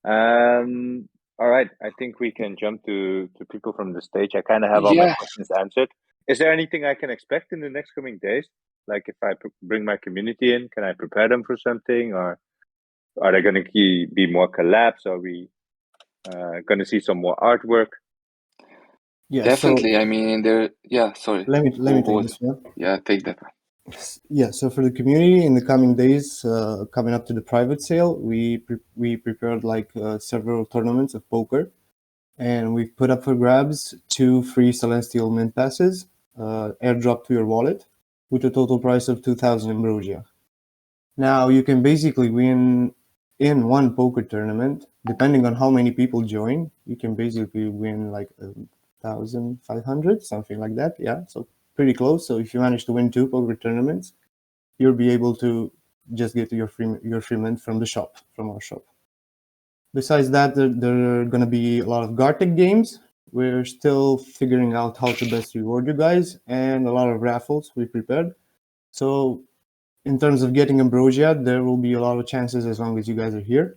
All right. I think we can jump to people from the stage. I kind of have all my questions answered. Is there anything I can expect in the next coming days? Like if I bring my community in, can I prepare them for something, or are there going to be more collabs? Are we going to see some more artwork? Yeah, Definitely. so I mean, there. Yeah, sorry. let me take this one. Yeah, take that one. Yeah, so for the community in the coming days, coming up to the private sale, we prepared like several tournaments of poker, and we've put up for grabs 2 free Celestial Mint passes, airdrop to your wallet, with a total price of 2,000 ambrosia. Now you can basically win in one poker tournament, depending on how many people join. You can basically win like 1,500, something like that. Yeah, so pretty close. So if you manage to win 2 poker tournaments, you'll be able to just get your free mint from the shop, from our shop. Besides that, there are going to be a lot of Gartic games. We're still figuring out how to best reward you guys, and a lot of raffles we prepared. So in terms of getting ambrosia, there will be a lot of chances as long as you guys are here.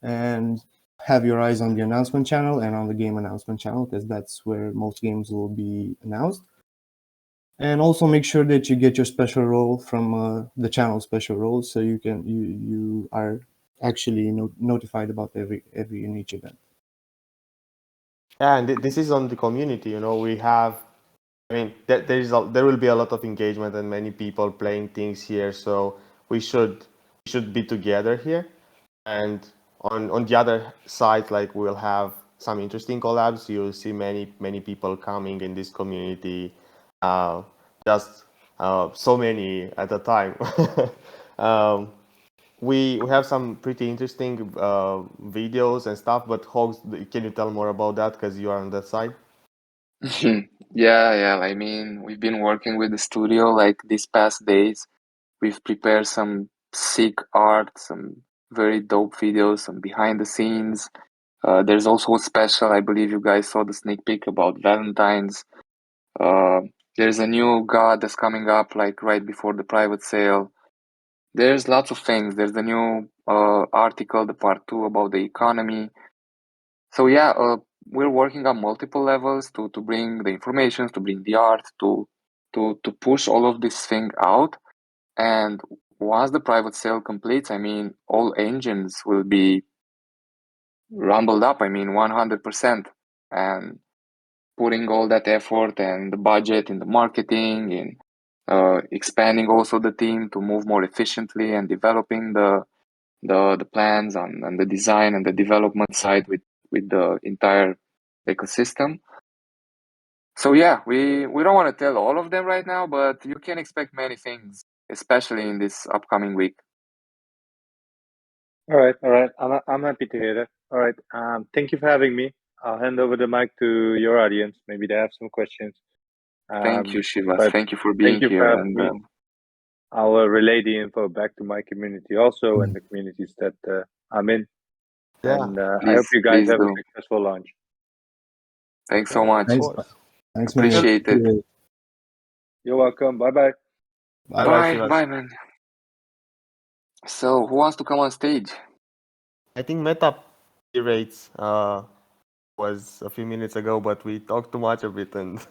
And have your eyes on the announcement channel and on the game announcement channel, because that's where most games will be announced. And also make sure that you get your special role from the channel special role, so you are actually notified about every in each event. Yeah, and this is on the community. You know, we have. I mean, there will be a lot of engagement and many people playing things here, so we should be together here. And on the other side, like we'll have some interesting collabs. You'll see many people coming in this community, just so many at a time. We have some pretty interesting videos and stuff. But Hogs, can you tell more about that, because you are on that side? Yeah. I mean, we've been working with the studio like these past days. We've prepared some sick art, some very dope videos, some behind the scenes. There's also a special, I believe you guys saw the sneak peek about Valentine's. There's a new god that's coming up like right before the private sale. There's lots of things. There's the new article, the part 2 about the economy. So yeah, we're working on multiple levels to bring the information, to bring the art, to push all of this thing out. And once the private sale completes, I mean, all engines will be rumbled up. I mean, 100%, and putting all that effort and the budget in the marketing and expanding also the team to move more efficiently and developing the plans on the design and the development side with the entire ecosystem. So yeah, we don't want to tell all of them right now, but you can expect many things, especially in this upcoming week. All right. I'm happy to hear that. All right. Thank you for having me. I'll hand over the mic to your audience. Maybe they have some questions. Thank you, Shivas. But Thank you for thank being you for here. having me. I'll relay the info back to my community also, and the communities that I'm in. Yeah, And I hope you guys Please have a do. successful launch. Thanks so yeah, much. of Thanks. course. Thanks, man. Appreciate it. You're welcome. Bye bye. Bye Bye. bye, Bye, Sivas. bye, man. So, who wants to come on stage? I think Meta rates was a few minutes ago, but we talked too much of it, and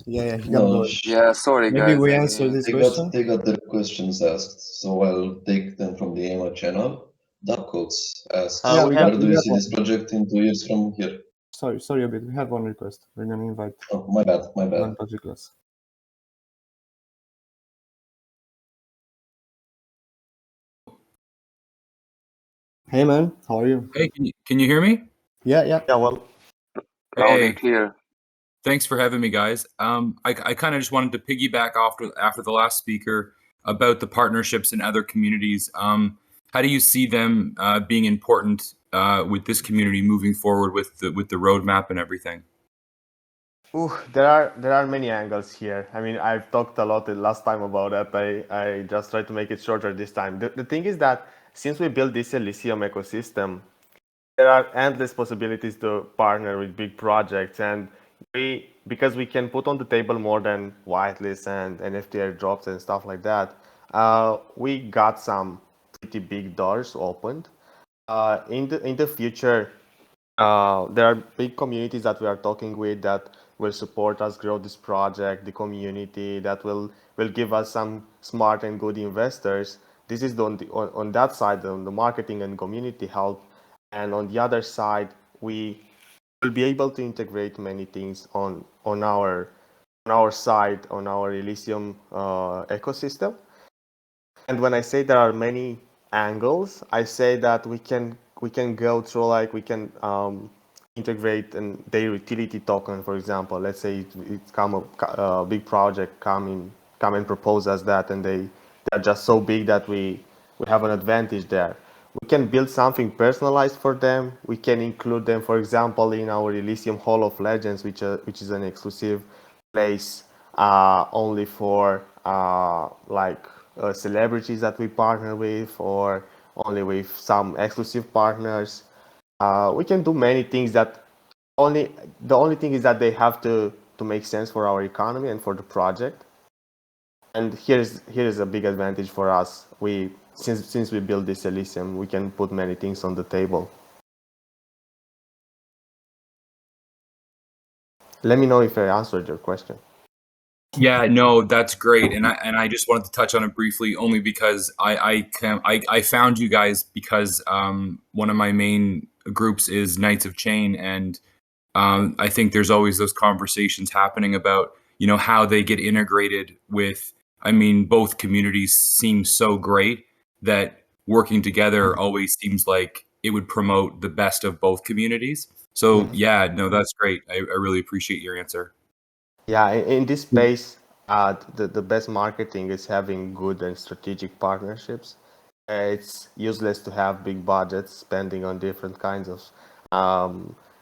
Yeah, he can No, go. Yeah, sorry, Maybe guys. we I answer mean, this question. they got their questions asked, so I'll take them from the email channel. Dark Codes asks, Yeah, we we where have do you got see one. this project in 2 years from here? Sorry a bit. We have one request. We're gonna invite Oh, my bad. one project class. Hey, man. How are you? Hey, can you hear me? Yeah. yeah. Well, loud Hey, and clear. thanks for having me, guys. I kind of just wanted to piggyback after the last speaker about the partnerships in other communities. How do you see them being important with this community moving forward with the roadmap and everything? there are many angles here. I mean, I've talked a lot the last time about that. I just tried to make it shorter this time. The thing is that since we built this Elysium ecosystem, there are endless possibilities to partner with big projects, and because we can put on the table more than whitelists and NFT airdrops and stuff like that, we got some pretty big doors opened. In the future, there are big communities that we are talking with that will support us grow this project, the community that will give us some smart and good investors. This is on that side, on the marketing and community help. And on the other side, we will be able to integrate many things on our side, on our Elysium ecosystem. And when I say there are many angles, I say that we can go through, like, we can integrate their utility token, for example. Let's say it's come a big project come and propose us that, and they're just so big that we have an advantage there. We can build something personalized for them. We can include them, for example, in our Elysium Hall of Legends, which is an exclusive place only for celebrities that we partner with, or only with some exclusive partners. We can do many things that the only thing is that they have to make sense for our economy and for the project. And here's a big advantage for us. Since we built this Elysium, we can put many things on the table. Let me know if I answered your question. Yeah, no, that's great, and I just wanted to touch on it briefly, only because I found you guys because one of my main groups is Knights of Chain, and I think there's always those conversations happening about how they get integrated with. I mean, both communities seem so great that working together always seems like it would promote the best of both communities. So yeah, no, that's great. I really appreciate your answer. Yeah, in this space, the best marketing is having good and strategic partnerships. It's useless to have big budgets spending on different kinds of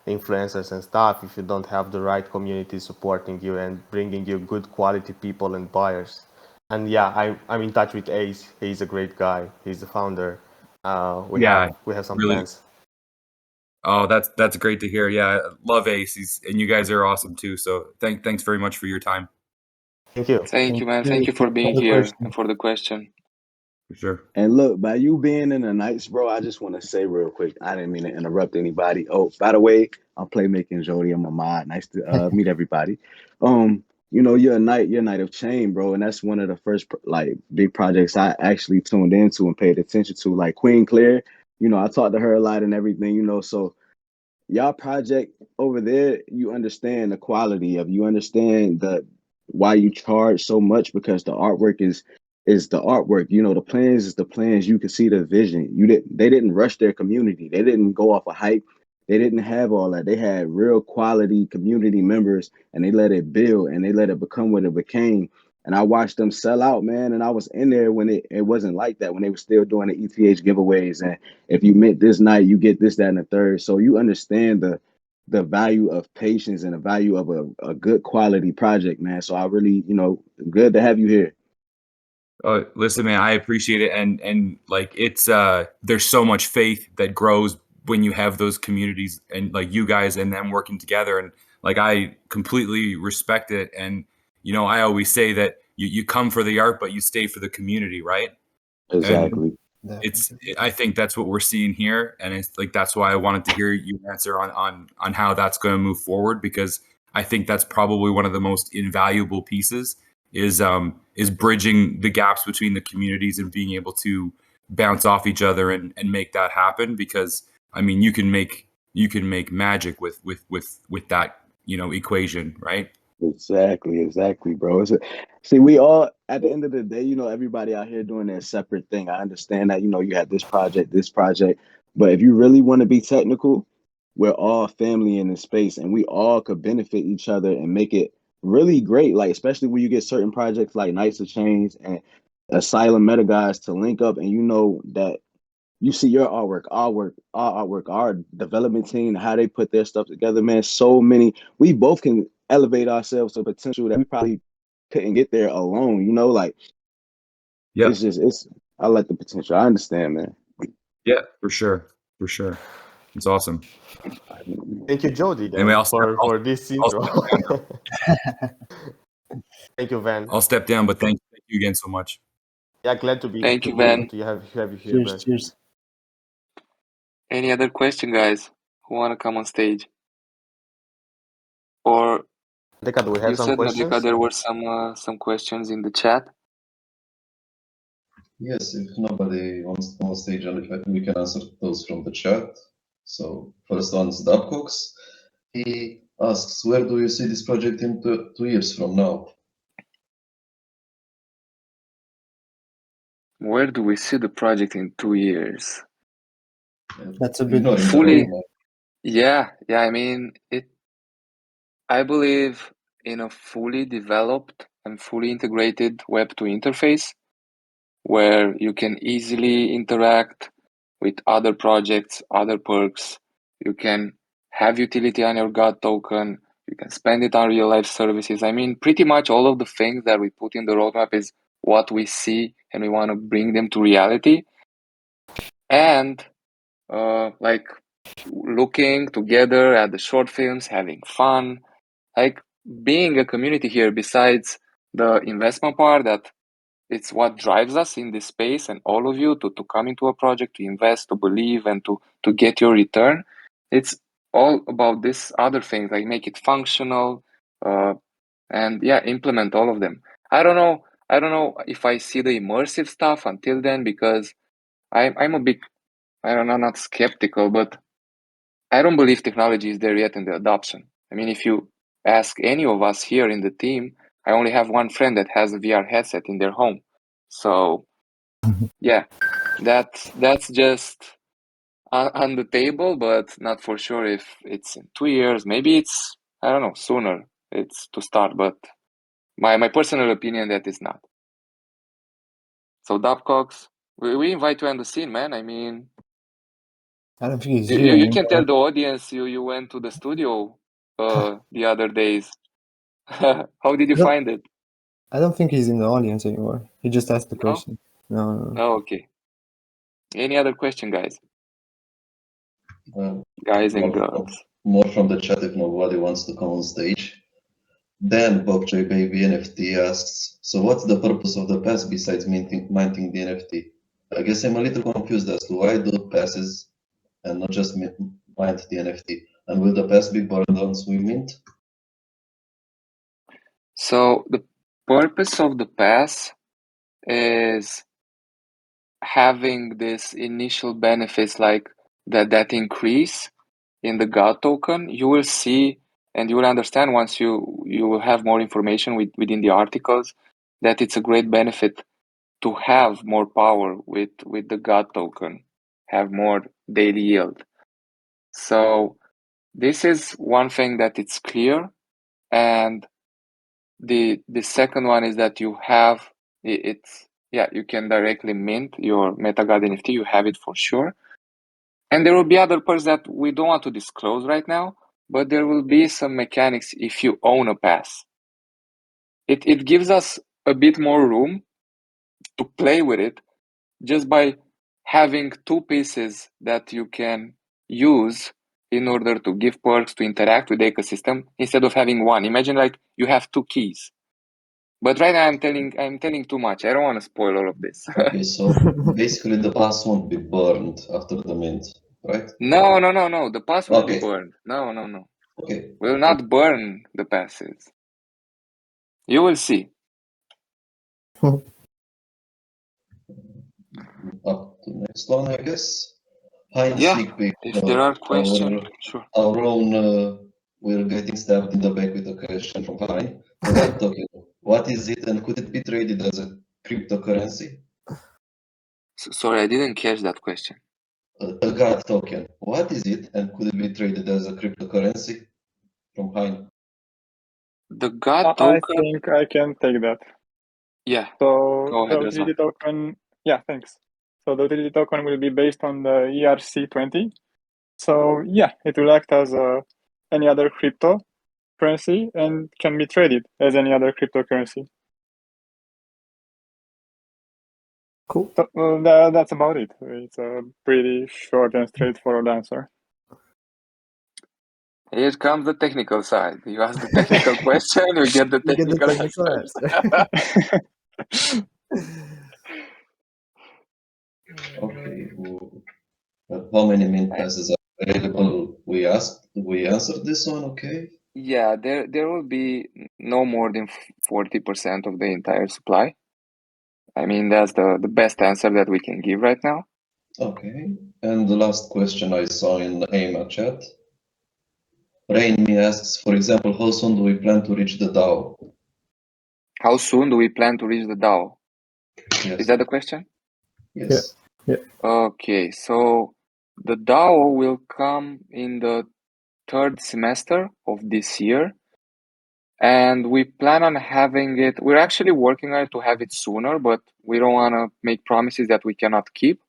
influencers and stuff if you don't have the right community supporting you and bringing you good quality people and buyers. And yeah, I'm in touch with Ace. He's a great guy. He's the founder. We Yeah, have some really. plans. Oh, that's great to hear. Yeah, love Ace. And you guys are awesome too. So thanks very much for your time. Thank you. Thank you, man. Thank you for being here and for the question. For sure. And look, by you being in the Knights, bro, I just want to say real quick, I didn't mean to interrupt anybody. Oh, by the way, I'm playmaking Jody. I'm a mod. Nice to meet everybody. You're a Knight of Chain, bro, and that's one of the first like big projects I actually tuned into and paid attention to. Like Queen Claire, I talked to her a lot and everything, so y'all project over there, you understand the quality of, you understand the why you charge so much, because the artwork is the artwork. The plans is the plans. You can see the vision. They didn't rush their community. They didn't go off a hype. They didn't have all that. They had real quality community members, and they let it build, and they let it become what it became. And I watched them sell out, man. And I was in there when it wasn't like that, when they were still doing the ETH giveaways. And if you mint this night, you get this, that, and the third. So you understand the value of patience and the value of a good quality project, man. So I really, good to have you here. Listen, man, I appreciate it, and like it's there's so much faith that grows when you have those communities and like you guys and them working together, and like I completely respect it. And you know, I always say that you come for the art, but you stay for the community, right? Exactly. It's I think that's what we're seeing here, and it's like that's why I wanted to hear you answer on how that's going to move forward, because I think that's probably one of the most invaluable pieces is bridging the gaps between the communities and being able to bounce off each other and make that happen. Because I mean, you can make magic with that, you know, equation, right? Exactly, bro. See, we all at the end of the day, you know, everybody out here doing their separate thing. I understand that, you know, you have this project, but if you really want to be technical, we're all family in this space, and we all could benefit each other and make it really great. Like, especially when you get certain projects like Knights of Change and Asylum MetaGods to link up, and you know that you see your artwork, our development team, how they put their stuff together, man. So many, we both can elevate ourselves to potential that we probably couldn't get there alone. You know, like Yeah, it's. I like the potential. I understand, man. yeah, for sure, it's awesome. Thank you, Jody, then, Anyway, for this I'll intro. Thank you, Van. I'll step down, but thank you again so much. Yeah, glad to be Thank you, Van. to have you here, Van. Cheers. Any other question, guys? Who want to come on stage? Or Deka, do we have you some said, questions? Nadika, there were some questions in the chat. Yes, if nobody wants to come on stage, I think we can answer those from the chat. So first one is Dabcox. He asks, where do you see this project in 2 years from now? Where do we see the project in 2 years? That's a bit fully. Yeah. I mean, I believe in a fully developed and fully integrated Web2 interface where you can easily interact with other projects, other perks. You can have utility on your God token. You can spend it on real life services. I mean, pretty much all of the things that we put in the roadmap is what we see, and we want to bring them to reality. And like looking together at the short films, having fun, like being a community here, besides the investment part, that it's what drives us in this space, and all of you to come into a project, to invest, to believe, and to get your return. It's all about this other things, like make it functional, and yeah, implement all of them. I don't know if I see the immersive stuff until then, because I'm a bit, I don't know, not skeptical, but I don't believe technology is there yet in the adoption. I mean, if you ask any of us here in the team, I only have one friend that has a VR headset in their home. So yeah, that's just on the table, but not for sure if it's in 2 years. Maybe it's, I don't know, sooner it's to start, but my personal opinion that is not. So Dabcox, we invite you on the scene, man. I mean, I don't think he's you, here you can tell anymore. the audience you went to the studio the other days. How did you No. find it? I don't think he's in the audience anymore. He just asked the No? question. No. Oh, okay. Any other question, guys? Guys and girls. More from the chat if nobody wants to come on stage. Then Bokchoy Baby NFT asks, so what's the purpose of the pass besides minting the NFT? I guess I'm a little confused as to why do passes and not just mint the NFT. And will the pass be burned once we mint? So the purpose of the pass is having this initial benefits, like that increase in the God token. You will see and you will understand once you will have more information within the articles, that it's a great benefit to have more power with the God token, have more daily yield. So this is one thing that it's clear. And the second one is that you have it's, yeah, you can directly mint your MetaGod NFT. You have it for sure. And there will be other parts that we don't want to disclose right now, but there will be some mechanics if you own a pass. It gives us a bit more room to play with it just by having two pieces that you can use in order to give perks to interact with the ecosystem instead of having one. Imagine like you have two keys. But right now I'm telling too much. I don't want to spoil all of this. Okay, so basically the pass won't be burned after the mint, right? No. The pass will be Okay. burned. No. Okay. We'll not burn the passes. You will see. Up to next one, I guess. Hi, Yeah, sneak peek. if there are questions, sure. Our own, we're getting stabbed in the back with a question from Hi. The God token, what is it and could it be traded as a cryptocurrency? Sorry, I didn't catch that question. The God token, what is it and could it be traded as a cryptocurrency? From Hein. The God I token? think I can take that. Yeah. So Go ahead, the utility token, yeah, thanks. So the utility token will be based on the ERC20. So yeah, it will act as any other cryptocurrency and can be traded as any other cryptocurrency. Cool. So, that's about it. It's a pretty short and straightforward answer. Here comes the technical side. You ask the technical question, you get the technical answer. Okay. How many mint passes are available? We answered this one, okay? Yeah, there will be no more than 40% of the entire supply. I mean, that's the best answer that we can give right now. Okay. And the last question I saw in the AIMA chat. Rainme asks, for example, how soon do we plan to reach the DAO? How soon do we plan to reach the DAO? Yes. Is that the question? Yes. Yeah. Okay, so the DAO will come in the third semester of this year. And we plan on having it, we're actually working on it to have it sooner, but we don't want to make promises that we cannot keep.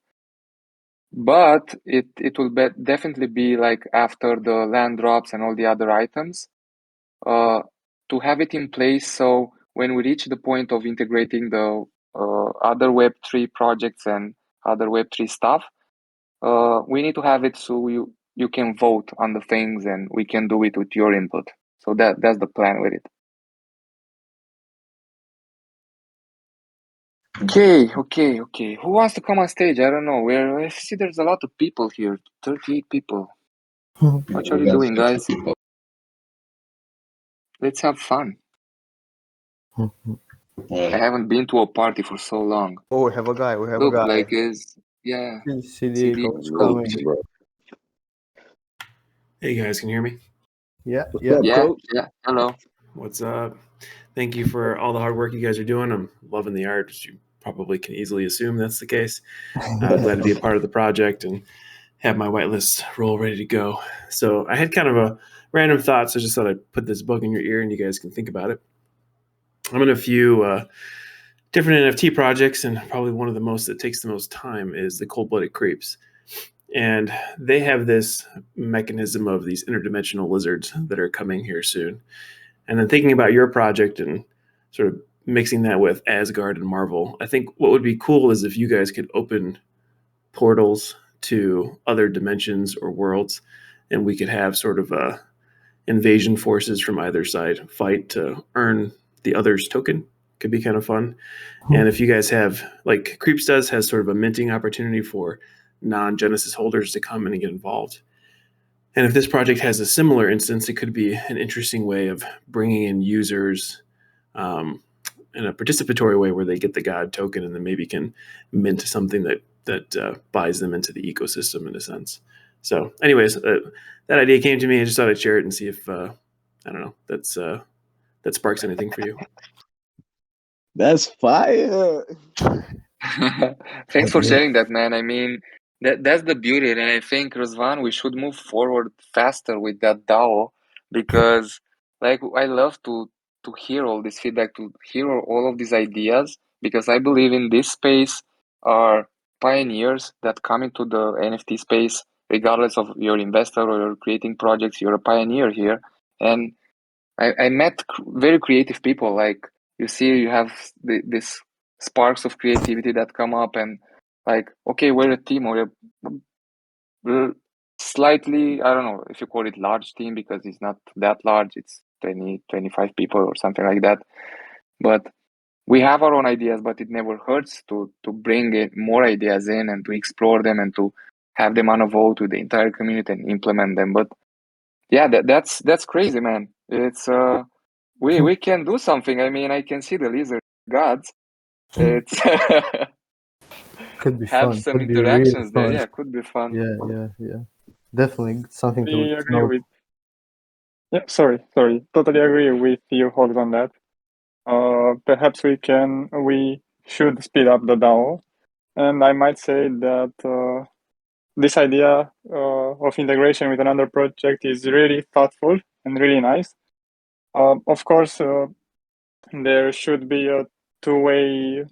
But it will definitely be like after the land drops and all the other items, to have it in place. So when we reach the point of integrating the other Web3 projects and other Web3 stuff, we need to have it so you can vote on the things and we can do it with your input. So that's the plan with it. Okay. Who wants to come on stage? I don't know. I see there's a lot of people here. 38 people. What are you doing, guys? Let's have fun. I haven't been to a party for so long. Oh, we have a guy. Look, like yeah. CD What's coming. Hey guys, can you hear me? Yeah. Yeah. Hello. What's up? Thank you for all the hard work you guys are doing. I'm loving the art, as you probably can easily assume that's the case. I'm glad to be a part of the project and have my whitelist roll ready to go. So I had kind of a random thought, so I just thought I'd put this book in your ear and you guys can think about it. I'm in a few different NFT projects, and probably one of the most that takes the most time is the Cold-Blooded Creeps. And they have this mechanism of these interdimensional lizards that are coming here soon. And then thinking about your project and sort of mixing that with Asgard and Marvel, I think what would be cool is if you guys could open portals to other dimensions or worlds, and we could have sort of invasion forces from either side fight to earn the other's token. Could be kind of fun. And if you guys have, like Creeps does, has sort of a minting opportunity for non-Genesis holders to come in and get involved. And if this project has a similar instance, it could be an interesting way of bringing in users in a participatory way where they get the God token and then maybe can mint something that buys them into the ecosystem in a sense. So anyways, that idea came to me. I just thought I'd share it and see if, I don't know, that sparks anything for you. That's fire. Thanks for sharing that, man. I mean, that's the beauty, and I think Razvan, we should move forward faster with that DAO because, like, I love to hear all this feedback, to hear all of these ideas, because I believe in this space are pioneers that come into the NFT space, regardless of your investor or you're creating projects. You're a pioneer here, and I met very creative people. Like you see, you have this sparks of creativity that come up, and like, okay, we're a team, or we're slightly, I don't know if you call it large team, because it's not that large, it's 20, 25 people or something like that. But we have our own ideas, but it never hurts to bring more ideas in and to explore them and to have them on a vote with the entire community and implement them. But yeah, that's crazy, man. It's we can do something. I mean, I can see the lizard gods. It's Could be have fun. some Could be really interactions there. fun. Yeah, could be fun. Yeah. Definitely something I to agree know. with. Yeah, sorry. Totally agree with you, Hogs, on that. Perhaps we should speed up the DAO, and I might say that this idea of integration with another project is really thoughtful and really nice. Of course, there should be a two-way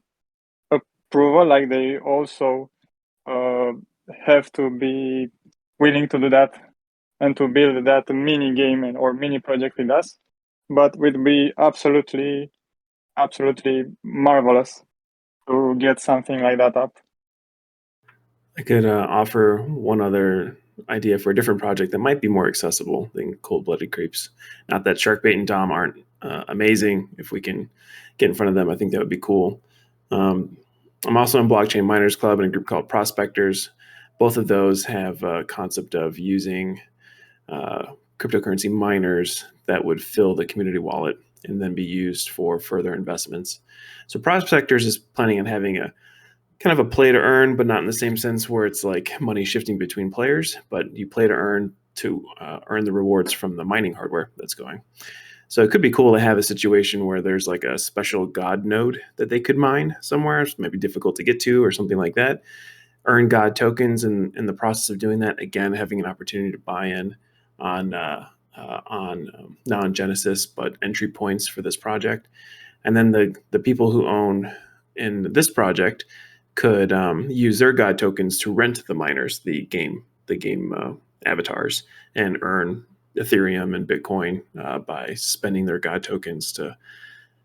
approval. Like they also have to be willing to do that and to build that mini game or mini project with us. But it would be absolutely marvelous to get something like that up. I could offer one other idea for a different project that might be more accessible than Cold-Blooded Creeps. Not that Sharkbait and Dom aren't amazing. If we can get in front of them, I think that would be cool. I'm also in Blockchain Miners Club in a group called Prospectors. Both of those have a concept of using cryptocurrency miners that would fill the community wallet and then be used for further investments. So Prospectors is planning on having a kind of a play to earn, but not in the same sense where it's like money shifting between players, but you play to earn the rewards from the mining hardware that's going. So it could be cool to have a situation where there's like a special God node that they could mine somewhere. It's maybe difficult to get to or something like that. Earn God tokens, and in the process of doing that, again, having an opportunity to buy in on non-Genesis, but entry points for this project. And then the people who own in this project could use their God tokens to rent the miners, the game avatars, and earn Ethereum and Bitcoin by spending their God tokens to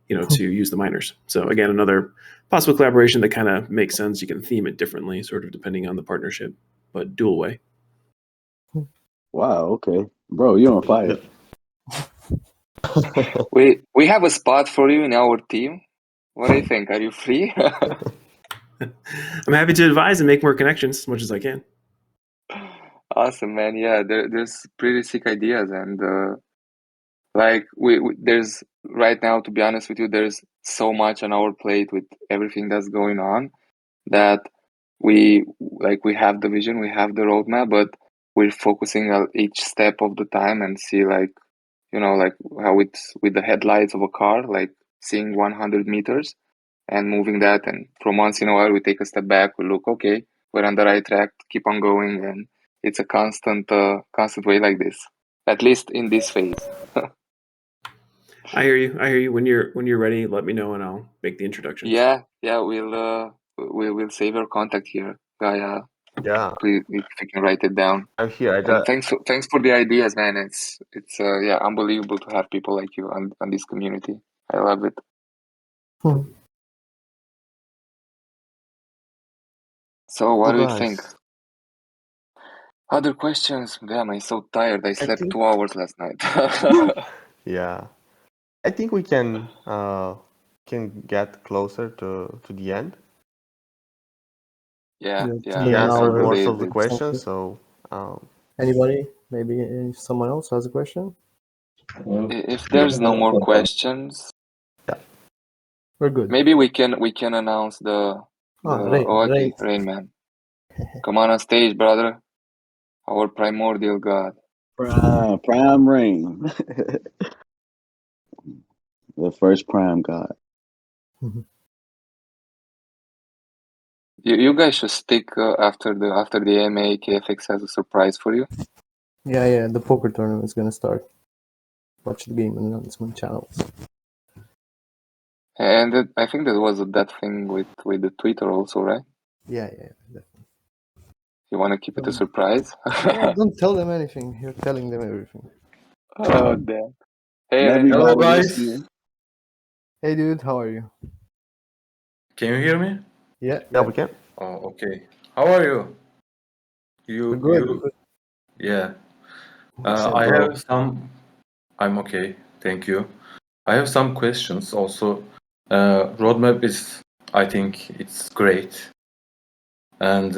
use the miners. So again, another possible collaboration that kind of makes sense. You can theme it differently, sort of depending on the partnership, but dual way. Wow. Okay, bro, you're on fire. We have a spot for you in our team. What do you think? Are you free? I'm happy to advise and make more connections as much as I can. Awesome, man. Yeah, there's pretty sick ideas, and like we there's right now, to be honest with you, there's so much on our plate with everything that's going on that we have the vision, we have the roadmap, but we're focusing on each step of the time and see like how it's with the headlights of a car, like seeing 100 meters and moving that, and from once in a while we take a step back, we look, okay, we're on the right track, keep on going, and it's a constant way like this, at least in this phase. I hear you. When you're ready, let me know and I'll make the introductions. Yeah, we'll save your contact here, Gaia. Yeah, Please, if you can write it down. I'm here. And thanks for the ideas, man. It's unbelievable to have people like you on this community. I love it. So what do you think? Other questions? Damn, I'm so tired. I slept 2 hours last night. Yeah, I think we can get closer to the end. Yeah. We answered most of the questions. So Anybody? Maybe someone else has a question? If there's no more questions, we're good. maybe we can announce the Rain Man. Come on stage, brother. Our primordial god. Prime Rain. The first prime god. You guys should stick after the AMA. KFX has a surprise for you. Yeah. The poker tournament is gonna start. Watch the game announcement channels. And I think that was that thing with the Twitter also, right? Yeah, definitely. You want to keep it a surprise? Don't tell them anything. You're telling them everything. Oh, damn. Hey, Hello, guys. Hey, dude. How are you? Can you hear me? Yeah. Yeah, we can. Oh, okay. How are you? We're good. We're good. Yeah. What's up, I bro? have some. I'm okay. Thank you. I have some questions also. Roadmap is, I think it's great. And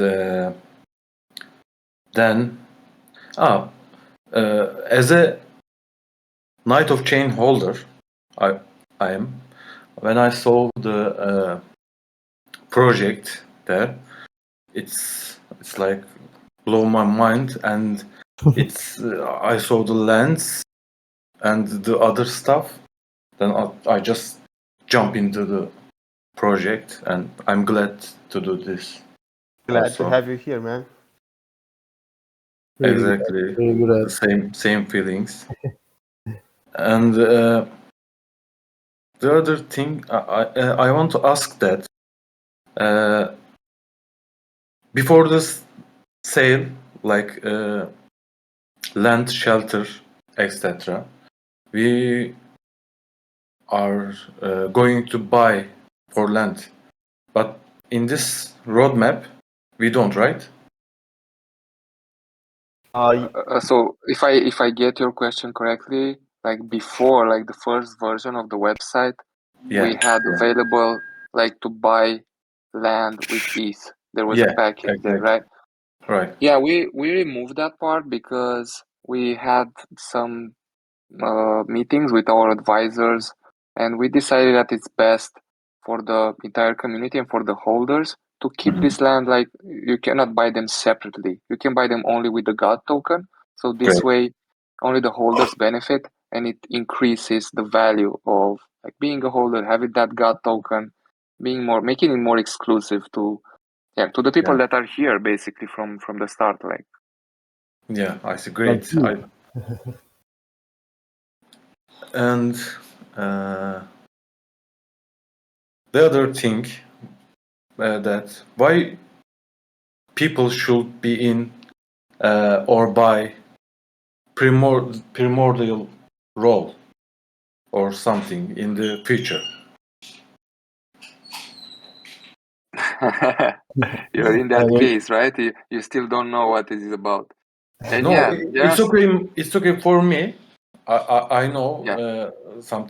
then, as a Knight of Chain holder, I am. When I saw the project there, it's like blow my mind, and it's I saw the lens and the other stuff. Then I just jump into the project, and I'm glad to do this. Glad to Also, have you here, man. Really good. exactly Really good the at. same feelings. And the other thing I want to ask that before this sale, like land, shelter, etc., we are going to buy for land, but in this roadmap, we don't, right? So if I get your question correctly, like before, like the first version of the website, we had available like to buy land with ETH. There was a package there, right? Right. Yeah, we removed that part because we had some meetings with our advisors, and we decided that it's best for the entire community and for the holders to keep this land. Like, you cannot buy them separately. You can buy them only with the God token. So this way, only the holders benefit, and it increases the value of like being a holder, having that God token, making it more exclusive to the people that are here basically from the start. Like, Yeah, I see. Great. And the other thing that why people should be in or buy primordial role or something in the future. you're in that case, right? You still don't know what it is about. And no, it's okay. It's okay for me. I know some.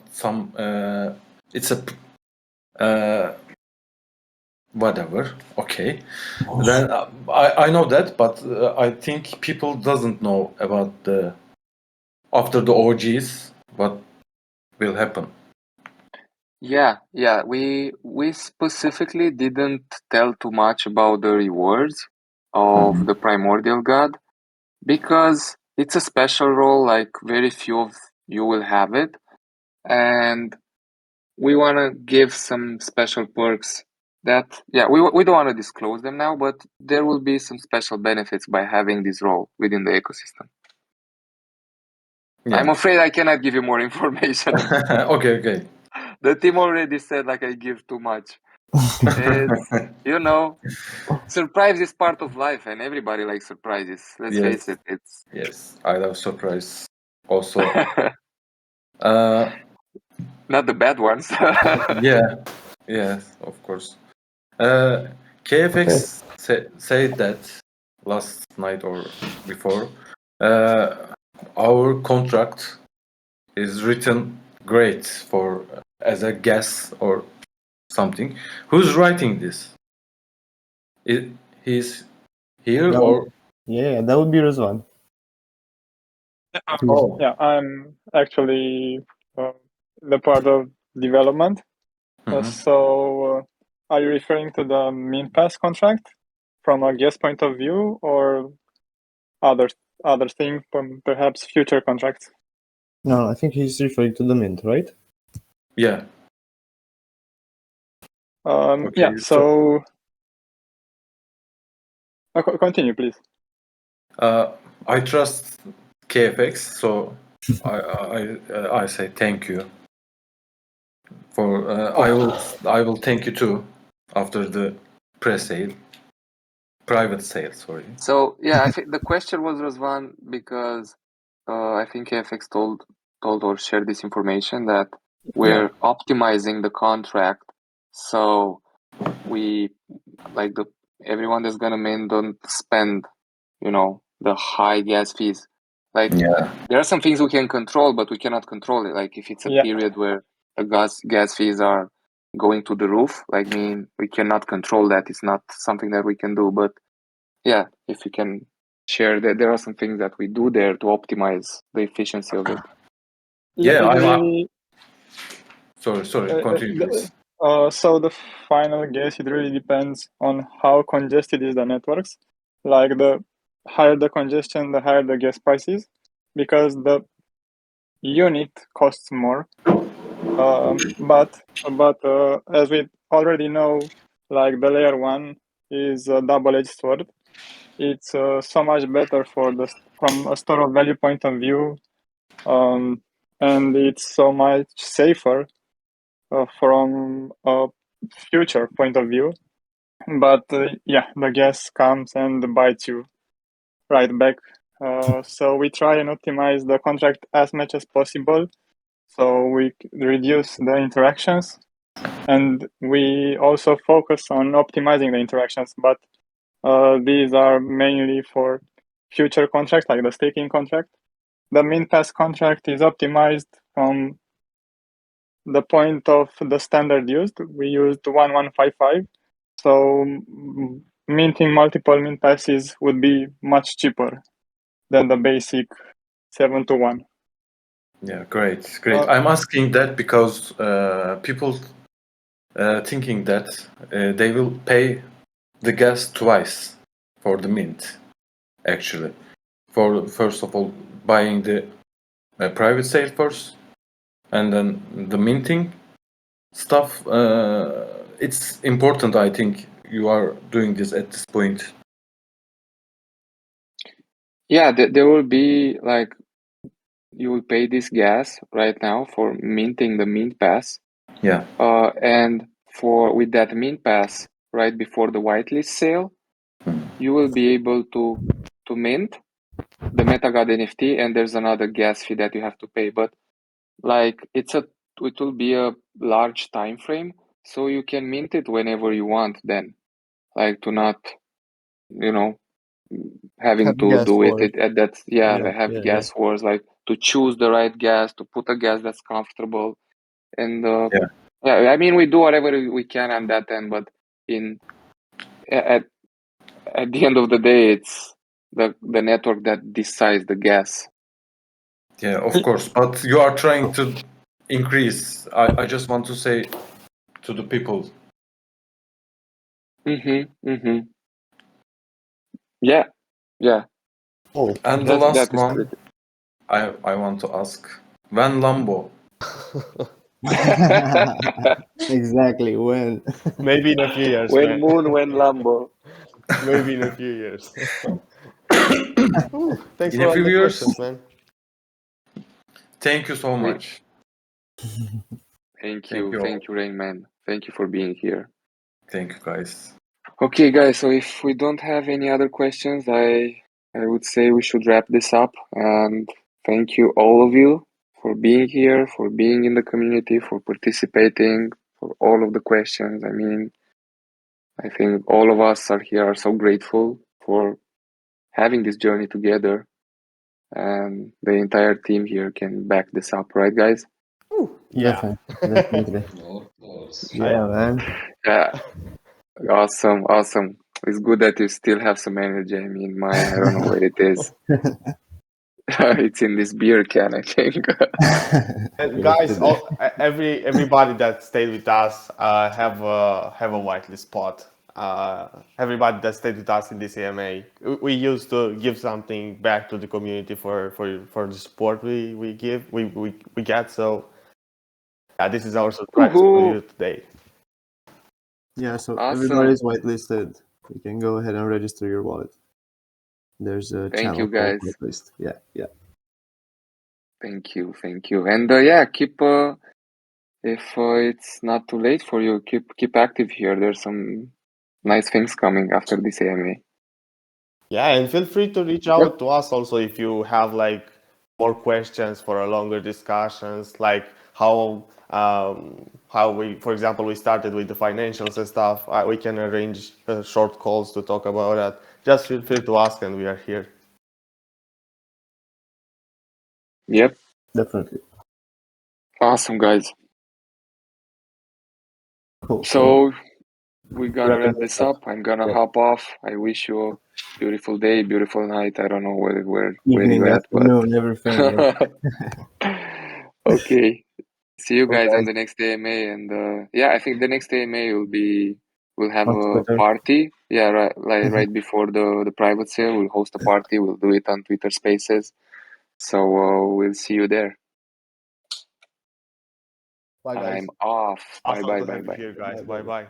It's a whatever. Okay, then I know that, but I think people doesn't know about the after the OGs what will happen. Yeah. We specifically didn't tell too much about the rewards of the primordial god because it's a special role. Like, very few of you will have it, and we want to give some special perks that we don't want to disclose them now, but there will be some special benefits by having this role within the ecosystem. I'm afraid I cannot give you more information. Okay. The team already said like I give too much. It's, surprise is part of life, and everybody likes surprises. Let's face it. It's I love surprise also. not the bad ones. Yes, of course. KFX said that last night or before. Our contract is written great for as a guess or something. Who's writing this? He's here or? Yeah, that would be Rizwan. Yeah, I'm actually the part of development. So, are you referring to the min pass contract from a guest point of view, or other thing, perhaps future contracts? No, I think he's referring to the mint, right? Yeah. Yeah. So, continue, please. I trust KFX, so I say thank you. For I will thank you too after the private sale. Sorry. So I think the question was, Razvan, because I think KFX told or shared this information that we're optimizing the contract. So we like everyone that's gonna mint don't spend, the high gas fees. Like Yeah. there are some things we can control, but we cannot control it. Like if it's a Yeah. period where the gas fees are going to the roof, we cannot control that. It's not something that we can do. But yeah, if you can share that, there are some things that we do there to optimize the efficiency of it. Yeah, Usually, sorry, continue, please. so the final guess, it really depends on how congested is the networks. Like the higher the congestion, the higher the gas prices, because the unit costs more. But as we already know, like the layer 1 is a double-edged sword. It's so much better from a store of value point of view, and it's so much safer from a future point of view. But yeah, the gas comes and bites you right back. So we try and optimize the contract as much as possible. So we reduce the interactions, and we also focus on optimizing the interactions. But these are mainly for future contracts, like the staking contract. The min pass contract is optimized from the point of the standard used. We used 1155. So minting multiple min passes would be much cheaper than the basic 7-to-1. Yeah, great. I'm asking that because people thinking that they will pay the gas twice for the mint, actually. For first of all, buying the private sale first, and then the minting stuff. It's important, I think, you are doing this at this point. Yeah, there will be you will pay this gas right now for minting the mint pass. Yeah. And with that mint pass right before the whitelist sale, you will be able to mint the MetaGod NFT, and there's another gas fee that you have to pay. But it will be a large time frame, so you can mint it whenever you want. Then, to not, having Have to gas do wars. it at that. Have gas wars, to choose the right gas, to put a gas that's comfortable, and I mean, we do whatever we can on that end, but at the end of the day, it's the network that decides the gas. Yeah, of course. But you are trying to increase. I just want to say to the people. Yeah. Oh, And the last one, critical. I want to ask, when Lambo? Exactly, when? Maybe in a few years, when man. Moon, when Lambo. Maybe in a few years. Ooh, thanks In for a all few the years. questions, man. Thank you so much. Thank you, Rain Man. Thank you for being here. Thank you, guys. Okay, guys. So if we don't have any other questions, I would say we should wrap this up. And thank you, all of you, for being here, for being in the community, for participating, for all of the questions. I mean, I think all of us are so grateful for having this journey together, and the entire team here can back this up, right, guys? Yeah. Definitely. Of course. Yeah, man. Yeah. Awesome. It's good that you still have some energy. I mean, mine, I don't know where it is. It's in this beer can, I think. And guys, everybody that stayed with us have a whitelist spot. Everybody that stayed with us in this AMA, we used to give something back to the community for the support we get. So yeah, this is our surprise for you today. Yeah, so Awesome. everybody's whitelisted. You can go ahead and register your wallet. There's a Thank you, channel called guys. whitelist. Yeah. Thank you. And keep if it's not too late for you, keep active here. There's some nice things coming after this AMA. Yeah, and feel free to reach out to us also if you have more questions for a longer discussions, like how how we, for example, we started with the financials and stuff, we can arrange short calls to talk about that. Just feel free to ask, and we are here. Yep. Definitely. Awesome, guys. Cool. So we're gonna wrapping wrap this this up. up. I'm gonna Yep. hop off. I wish you a beautiful day, beautiful night. I don't know where Evening, you at, but afternoon, everything. Yeah. okay. See you Cool, guys on guys. the next AMA, and yeah, I think the next AMA we'll have On a Twitter. party. Yeah, right before the private sale, we'll host a party. We'll do it on Twitter Spaces. So we'll see you there. Bye, guys. I'm off. Awesome Bye to bye have you bye. here, guys. Bye, Bye bye.